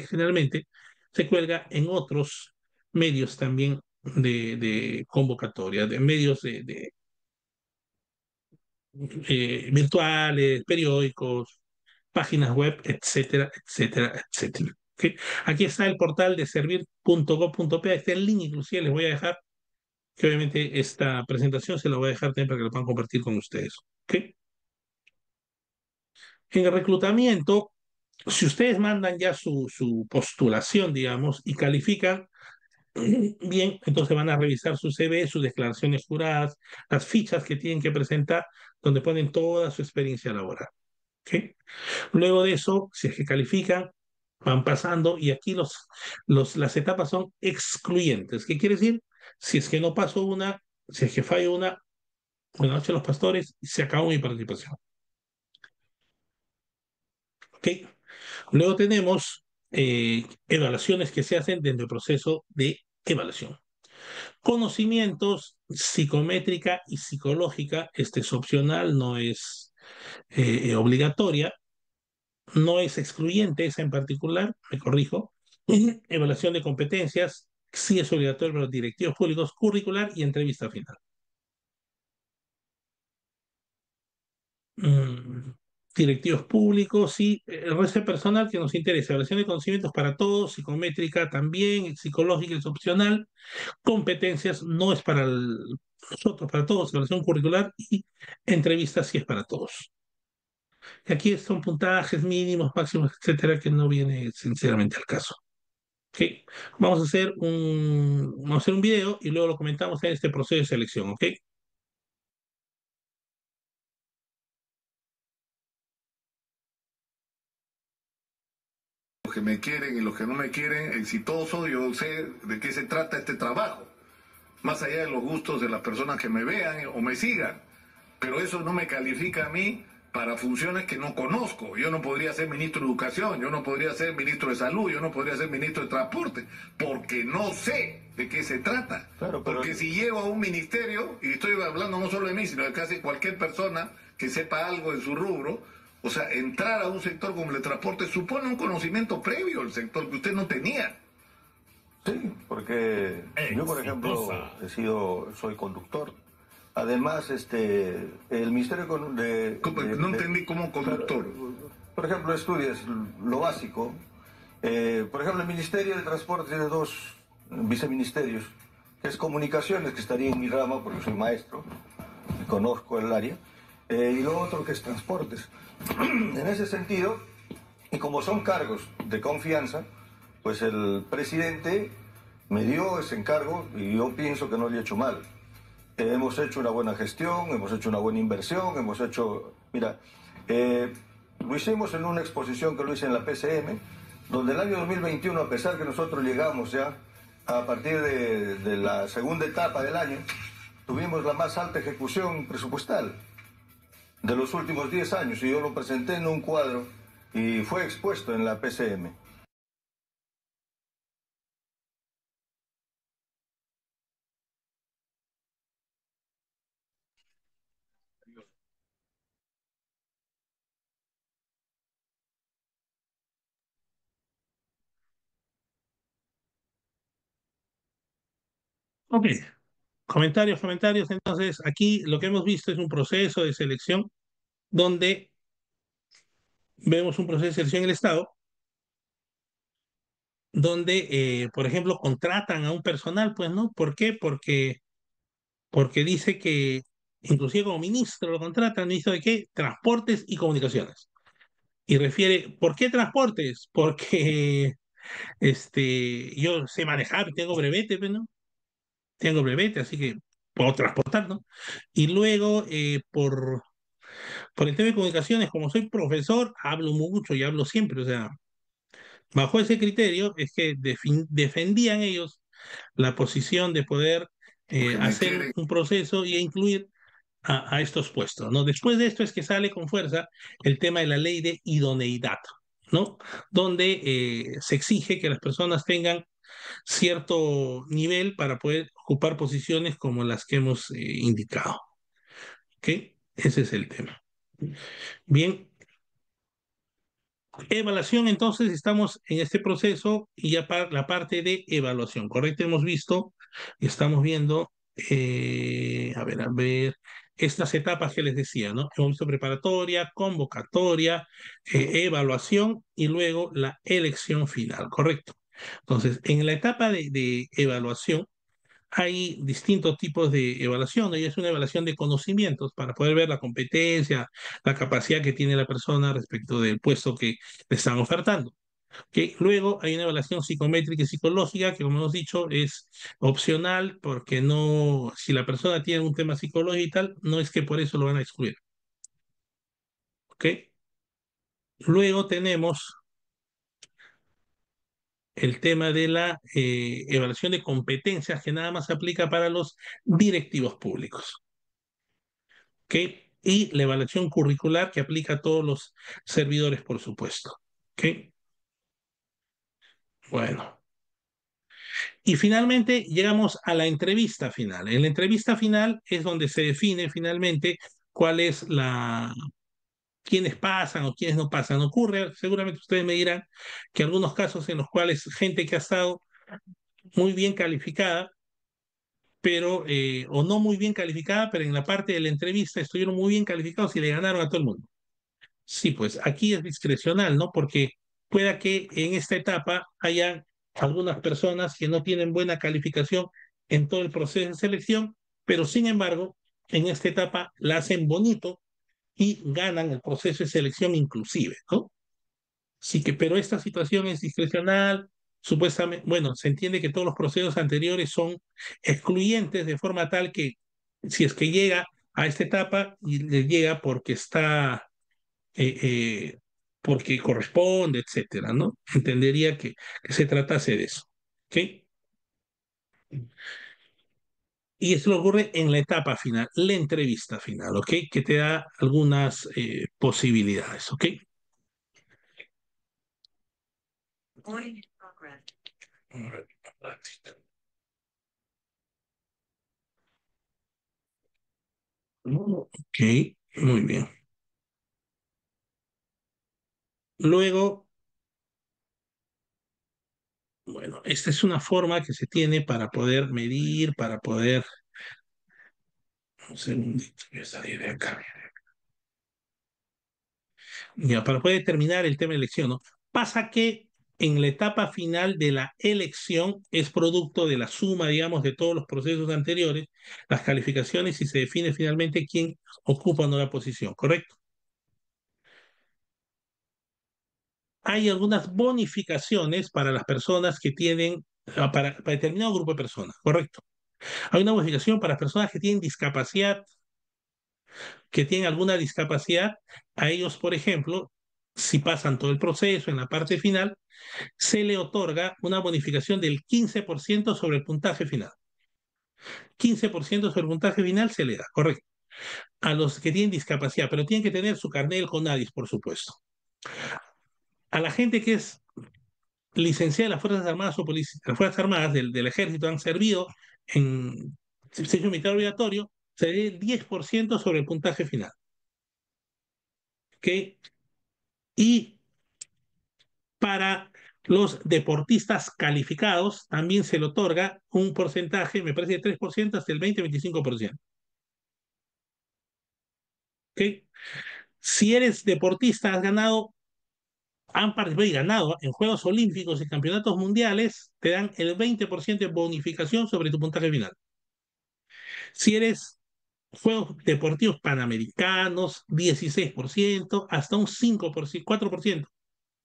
generalmente se cuelga en otros medios también de convocatoria, de medios virtuales, periódicos, páginas web, etcétera, etcétera, etcétera. ¿Ok? Aquí está el portal de servir.gov.p, está el link, inclusive les voy a dejar, que obviamente esta presentación se la voy a dejar también para que lo puedan compartir con ustedes. ¿Ok? En el reclutamiento, si ustedes mandan ya su postulación, digamos, y califican bien, entonces van a revisar su CV, sus declaraciones juradas, las fichas que tienen que presentar, donde ponen toda su experiencia laboral. ¿Ok? Luego de eso, si es que califican, van pasando y aquí las etapas son excluyentes. ¿Qué quiere decir? Si es que no paso una, si es que fallo una, buenas noches los pastores, se acabó mi participación. ¿Ok? Luego tenemos evaluaciones que se hacen dentro del proceso de evaluación. Conocimientos psicométrica y psicológica, este es opcional, no es obligatoria, no es excluyente esa en particular, me corrijo. Evaluación de competencias, sí es obligatorio para los directivos públicos, curricular y entrevista final. Mm, directivos públicos, sí, el resto personal que nos interesa, evaluación de conocimientos para todos, psicométrica también, psicológica es opcional, competencias no es para nosotros, para todos, evaluación curricular y entrevistas sí es para todos. Y aquí son puntajes mínimos, máximos, etcétera, que no viene sinceramente al caso. ¿Ok? Vamos a hacer un video y luego lo comentamos en este proceso de selección, ¿ok? Los que me quieren y los que no me quieren, exitoso, yo sé de qué se trata este trabajo, más allá de los gustos de las personas que me vean o me sigan, pero eso no me califica a mí para funciones que no conozco. Yo no podría ser ministro de Educación, yo no podría ser ministro de Salud, yo no podría ser ministro de Transporte, porque no sé de qué se trata. Claro, pero... Porque si llego a un ministerio, y estoy hablando no solo de mí, sino de casi cualquier persona que sepa algo en su rubro, o sea, entrar a un sector como el transporte supone un conocimiento previo al sector que usted no tenía. Sí, porque yo, por ejemplo, soy conductor. Además, el Ministerio no entendí cómo conductor. Por ejemplo, estudias lo básico. Por ejemplo, el Ministerio de Transporte tiene dos viceministerios, que es Comunicaciones, que estaría en mi rama, porque soy maestro, y conozco el área, y lo otro que es Transportes. En ese sentido, y como son cargos de confianza, pues el presidente me dio ese encargo y yo pienso que no le he hecho mal. Hemos hecho una buena gestión, hemos hecho una buena inversión, hemos hecho... Mira, lo hicimos en una exposición que lo hice en la PCM, donde el año 2021, a pesar que nosotros llegamos ya a partir de la segunda etapa del año, tuvimos la más alta ejecución presupuestal de los últimos 10 años, y yo lo presenté en un cuadro y fue expuesto en la PCM. Ok, comentarios. Entonces, aquí lo que hemos visto es un proceso de selección donde vemos un proceso de selección en el Estado, donde, por ejemplo, contratan a un personal, pues, ¿no? ¿Por qué? Porque dice que, inclusive como ministro lo contratan, ¿ministro de qué? Transportes y comunicaciones. Y refiere, ¿por qué transportes? Porque yo sé manejar, tengo brevete, pues, ¿no? Tengo brevete, así que puedo transportar, ¿no? Y luego, por el tema de comunicaciones, como soy profesor, hablo mucho y hablo siempre, o sea, bajo ese criterio es que defendían ellos la posición de poder hacer un proceso y incluir a estos puestos, ¿no? Después de esto es que sale con fuerza el tema de la ley de idoneidad, ¿no? Donde se exige que las personas tengan cierto nivel para poder ocupar posiciones como las que hemos indicado, ¿ok? Ese es el tema. Bien, evaluación, entonces estamos en este proceso y ya la parte de evaluación, ¿correcto? Hemos visto, estamos viendo, a ver, estas etapas que les decía, ¿no? Hemos visto preparatoria, convocatoria, evaluación y luego la elección final, ¿correcto? Entonces, en la etapa de evaluación hay distintos tipos de evaluación, ¿no? Y es una evaluación de conocimientos para poder ver la competencia, la capacidad que tiene la persona respecto del puesto que le están ofertando. ¿Ok? Luego hay una evaluación psicométrica y psicológica que, como hemos dicho, es opcional porque no, si la persona tiene un tema psicológico y tal, no es que por eso lo van a excluir. ¿Ok? Luego tenemos el tema de la evaluación de competencias que nada más se aplica para los directivos públicos. ¿Ok? Y la evaluación curricular que aplica a todos los servidores, por supuesto. ¿Ok? Bueno. Y finalmente llegamos a la entrevista final. En la entrevista final es donde se define finalmente cuál es quiénes pasan o quiénes no pasan. Ocurre, seguramente ustedes me dirán, que algunos casos en los cuales gente que ha estado muy bien calificada, pero, o no muy bien calificada, pero en la parte de la entrevista estuvieron muy bien calificados y le ganaron a todo el mundo. Sí, pues aquí es discrecional, ¿no? Porque pueda que en esta etapa haya algunas personas que no tienen buena calificación en todo el proceso de selección, pero sin embargo, en esta etapa la hacen bonito y ganan el proceso de selección inclusive, ¿no? Sí que, pero esta situación es discrecional, supuestamente, bueno, se entiende que todos los procesos anteriores son excluyentes de forma tal que si es que llega a esta etapa y le llega porque está eh, eh, porque corresponde, etcétera, ¿no? Entendería que se tratase de eso, ¿ok? Y eso ocurre en la etapa final, la entrevista final, ¿ok? Que te da algunas posibilidades, ¿ok? Ok, muy bien. Luego, bueno, esta es una forma que se tiene para poder medir, para poder... Un segundito, voy a salir de acá. Ya, para poder determinar el tema de elección, ¿no? Pasa que en la etapa final de la elección es producto de la suma, digamos, de todos los procesos anteriores, las calificaciones y se define finalmente quién ocupa o no la posición, ¿correcto? Hay algunas bonificaciones para las personas que tienen, para determinado grupo de personas, ¿correcto? Hay una bonificación para las personas que tienen discapacidad, que tienen alguna discapacidad. A ellos, por ejemplo, si pasan todo el proceso en la parte final, se le otorga una bonificación del 15% sobre el puntaje final. 15% sobre el puntaje final se le da, correcto. A los que tienen discapacidad, pero tienen que tener su carnet del CONADIS, por supuesto. A la gente que es licenciada en las Fuerzas Armadas o las Fuerzas Armadas del Ejército, han servido en servicio militar obligatorio, se le da el 10% sobre el puntaje final. ¿Ok? Y para los deportistas calificados también se le otorga un porcentaje, me parece de 3% hasta el 20-25%. ¿Ok? Si eres deportista, has ganado, han participado y ganado en Juegos Olímpicos y Campeonatos Mundiales, te dan el 20% de bonificación sobre tu puntaje final. Si eres Juegos Deportivos Panamericanos, 16%, hasta un 5%, 4%.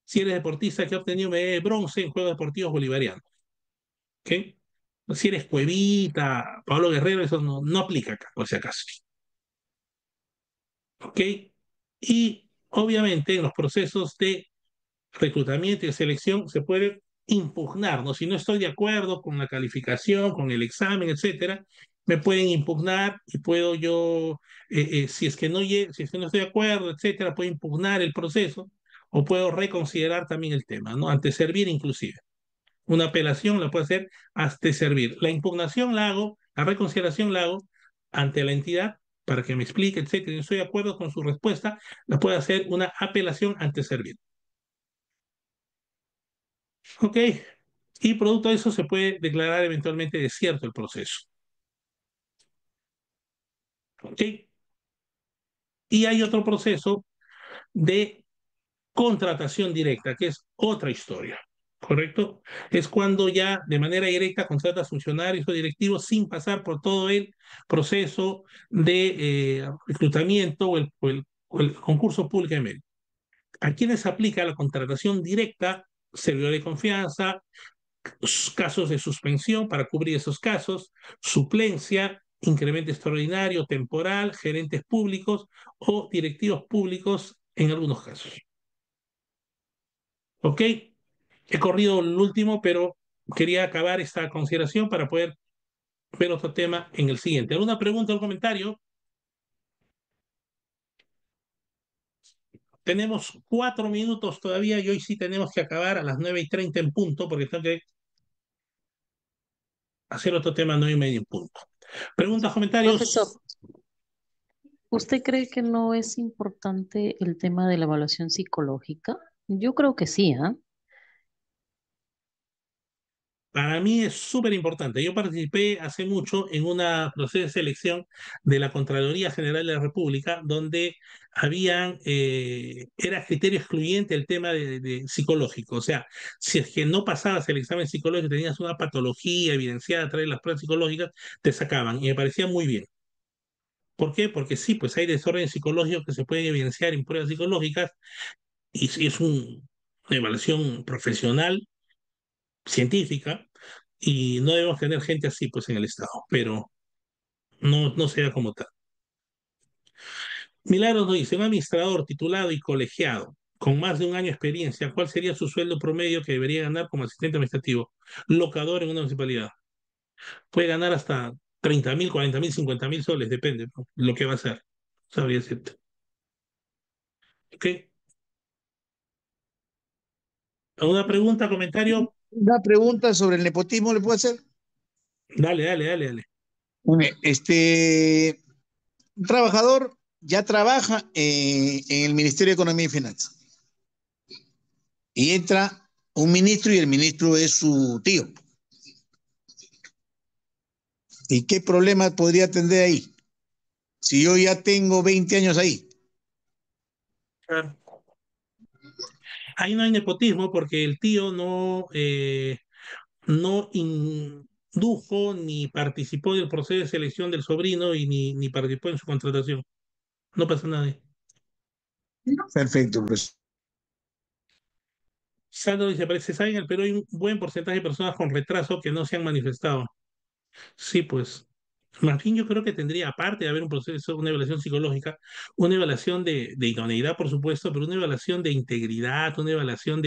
Si eres deportista que ha obtenido medalla de bronce en Juegos Deportivos Bolivarianos. ¿Ok? Si eres Cuevita, Pablo Guerrero, eso no aplica acá, por si acaso. ¿Ok? Y obviamente en los procesos de reclutamiento y de selección se puede impugnar, ¿no? Si no estoy de acuerdo con la calificación, con el examen, etcétera, me pueden impugnar y puedo yo, si es que si es que no estoy de acuerdo, etcétera, puedo impugnar el proceso o puedo reconsiderar también el tema, ¿no? Ante servir inclusive. Una apelación la puedo hacer hasta servir. La impugnación la hago, la reconsideración la hago ante la entidad para que me explique, etcétera. Si no estoy de acuerdo con su respuesta, la puedo hacer una apelación ante servir. ¿Ok? Y producto de eso se puede declarar eventualmente desierto el proceso. ¿Ok? Y hay otro proceso de contratación directa, que es otra historia, ¿correcto? Es cuando ya de manera directa contratas funcionarios o directivos sin pasar por todo el proceso de reclutamiento o el concurso público de mérito. ¿A quiénes se aplica la contratación directa? Servidor de confianza, casos de suspensión para cubrir esos casos, suplencia, incremento extraordinario, temporal, gerentes públicos o directivos públicos en algunos casos. ¿Ok? He corrido el último, pero quería acabar esta consideración para poder ver otro tema en el siguiente. ¿Alguna pregunta o comentario? Tenemos 4 minutos todavía y hoy sí tenemos que acabar a las 9:30 en punto, porque tengo que hacer otro tema a 9:30 en punto. ¿Preguntas, Profesor, comentarios? ¿usted cree que no es importante el tema de la evaluación psicológica? Yo creo que sí, ¿ah? Para mí es súper importante. Yo participé hace mucho en una proceso de selección de la Contraloría General de la República, donde era criterio excluyente el tema de psicológico. O sea, si es que no pasabas el examen psicológico, tenías una patología evidenciada a través de las pruebas psicológicas, te sacaban. Y me parecía muy bien. ¿Por qué? Porque sí, pues hay desórdenes psicológicos que se pueden evidenciar en pruebas psicológicas y sí es una evaluación profesional, científica, y no debemos tener gente así pues en el Estado, pero no sea como tal. Milagros nos dice, un administrador titulado y colegiado con más de un año de experiencia, ¿cuál sería su sueldo promedio que debería ganar como asistente administrativo, locador en una municipalidad? Puede ganar hasta 30.000, 40.000, 50.000 soles, depende, ¿no? Lo que va a hacer, sabría decirte. ¿Ok? ¿Alguna pregunta, comentario? Una pregunta sobre el nepotismo, ¿le puedo hacer? Dale, dale, dale, dale. Un trabajador ya trabaja en el Ministerio de Economía y Finanzas y entra un ministro y el ministro es su tío. ¿Y qué problema podría tener ahí? Si yo ya tengo 20 años ahí. Claro. Ahí no hay nepotismo porque el tío no indujo ni participó del proceso de selección del sobrino y ni participó en su contratación. No pasa nada ahí. Perfecto, pues. Sandro dice, parece, ¿saben? En el Perú hay un buen porcentaje de personas con retraso que no se han manifestado. Sí, pues. Más bien yo creo que tendría, aparte de haber un proceso, una evaluación psicológica, una evaluación de idoneidad, por supuesto, pero una evaluación de integridad, una evaluación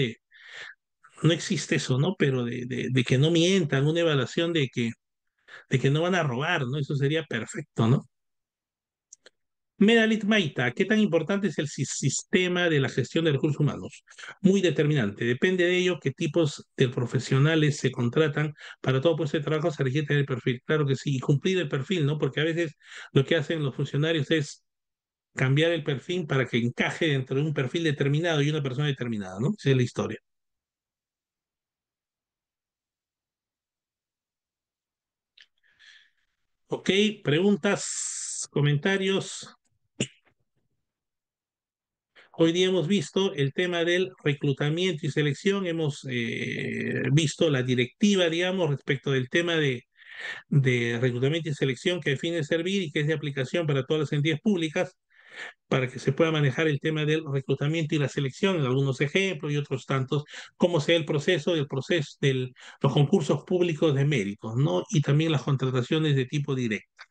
no existe eso, ¿no? Pero de que no mientan, una evaluación de que no van a robar, ¿no? Eso sería perfecto, ¿no? Medalit Maita, ¿qué tan importante es el sistema de la gestión de recursos humanos? Muy determinante. Depende de ello qué tipos de profesionales se contratan. Para todo puesto de trabajo se requiere tener el perfil. Claro que sí, y cumplir el perfil, ¿no? Porque a veces lo que hacen los funcionarios es cambiar el perfil para que encaje dentro de un perfil determinado y una persona determinada, ¿no? Esa es la historia. Ok, preguntas, comentarios. Hoy día hemos visto el tema del reclutamiento y selección, hemos visto la directiva, digamos, respecto del tema de reclutamiento y selección que define servir y que es de aplicación para todas las entidades públicas, para que se pueda manejar el tema del reclutamiento y la selección, en algunos ejemplos y otros tantos, cómo sea el proceso de los concursos públicos de méritos, ¿no? Y también las contrataciones de tipo directo,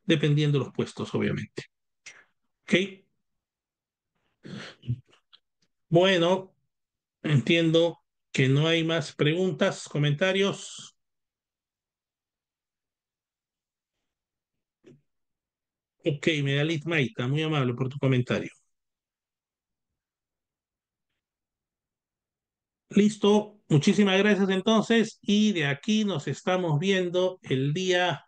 dependiendo de los puestos, obviamente. ¿Ok? Bueno. Entiendo que no hay más preguntas, comentarios. Ok, Medalit Maita, muy amable por tu comentario. Listo, muchísimas gracias entonces y de aquí nos estamos viendo el día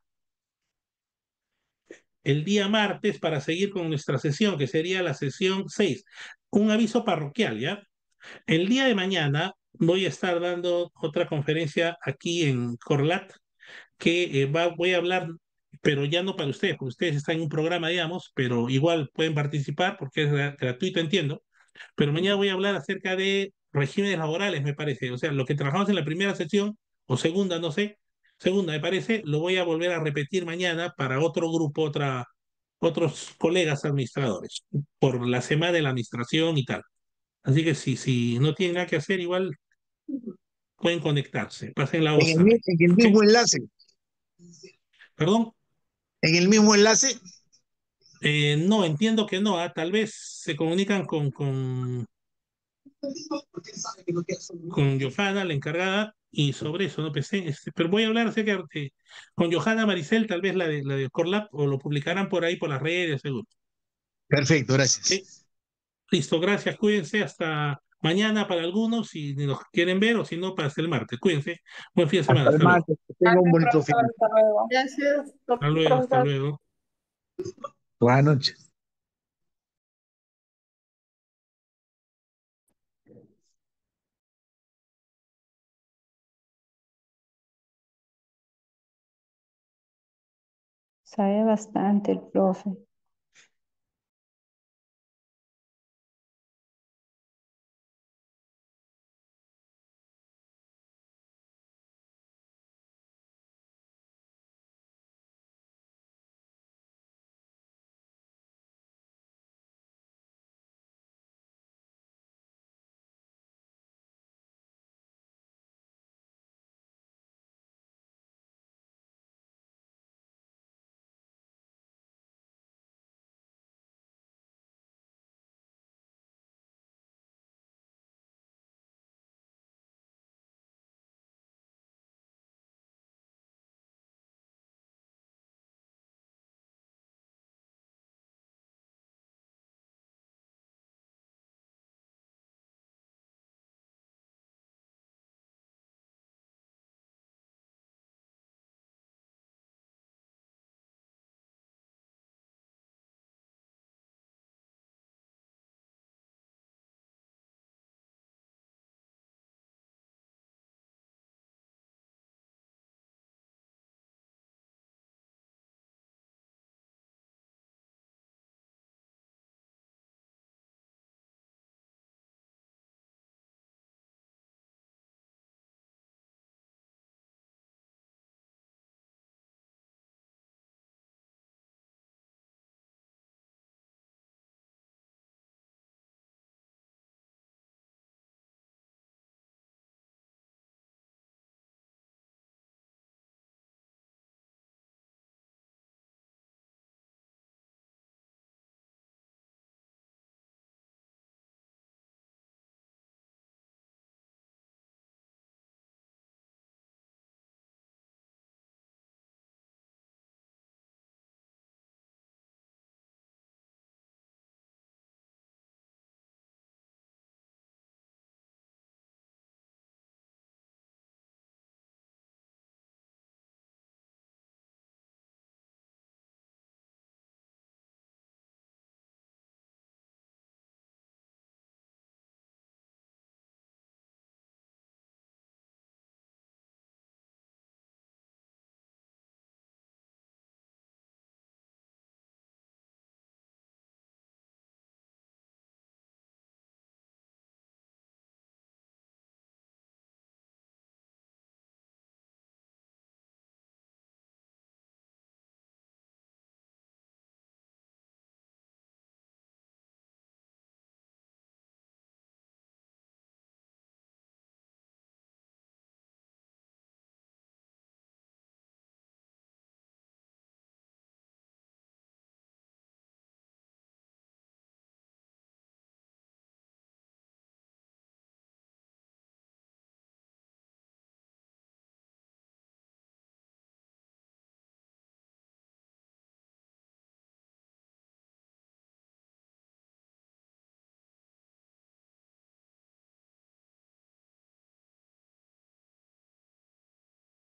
martes para seguir con nuestra sesión, que sería la sesión 6. Un aviso parroquial, ¿ya? El día de mañana voy a estar dando otra conferencia aquí en Corlat que voy a hablar pero ya no para ustedes, porque ustedes están en un programa, digamos, pero igual pueden participar porque es gratuito, entiendo. Pero mañana voy a hablar acerca de regímenes laborales, me parece. O sea, lo que trabajamos en la primera sesión, o segunda, no sé, segunda, me parece, lo voy a volver a repetir mañana para otro grupo, otros colegas administradores, por la semana de la administración y tal. Así que si no tienen nada que hacer, igual pueden conectarse. Pasen la voz también. En el ¿Ok? mismo enlace. ¿Perdón? En el mismo enlace. No, entiendo que no. Tal vez se comunican con Johanna, la encargada, y sobre eso, ¿no? Pensé, pero voy a hablar acerca de, con Johanna Maricel, tal vez la de Corlab, o lo publicarán por ahí por las redes, seguro. Perfecto, ¿Ok? gracias. Listo, gracias, cuídense, hasta mañana para algunos, si nos quieren ver, o si no, para hasta el martes. Cuídense, buen fin de semana, Hasta el hasta luego. martes. Que tenga un bonito fin. Hasta luego. Gracias, Hasta luego, hasta profesor. luego. Buenas noches. Sabe bastante el profe.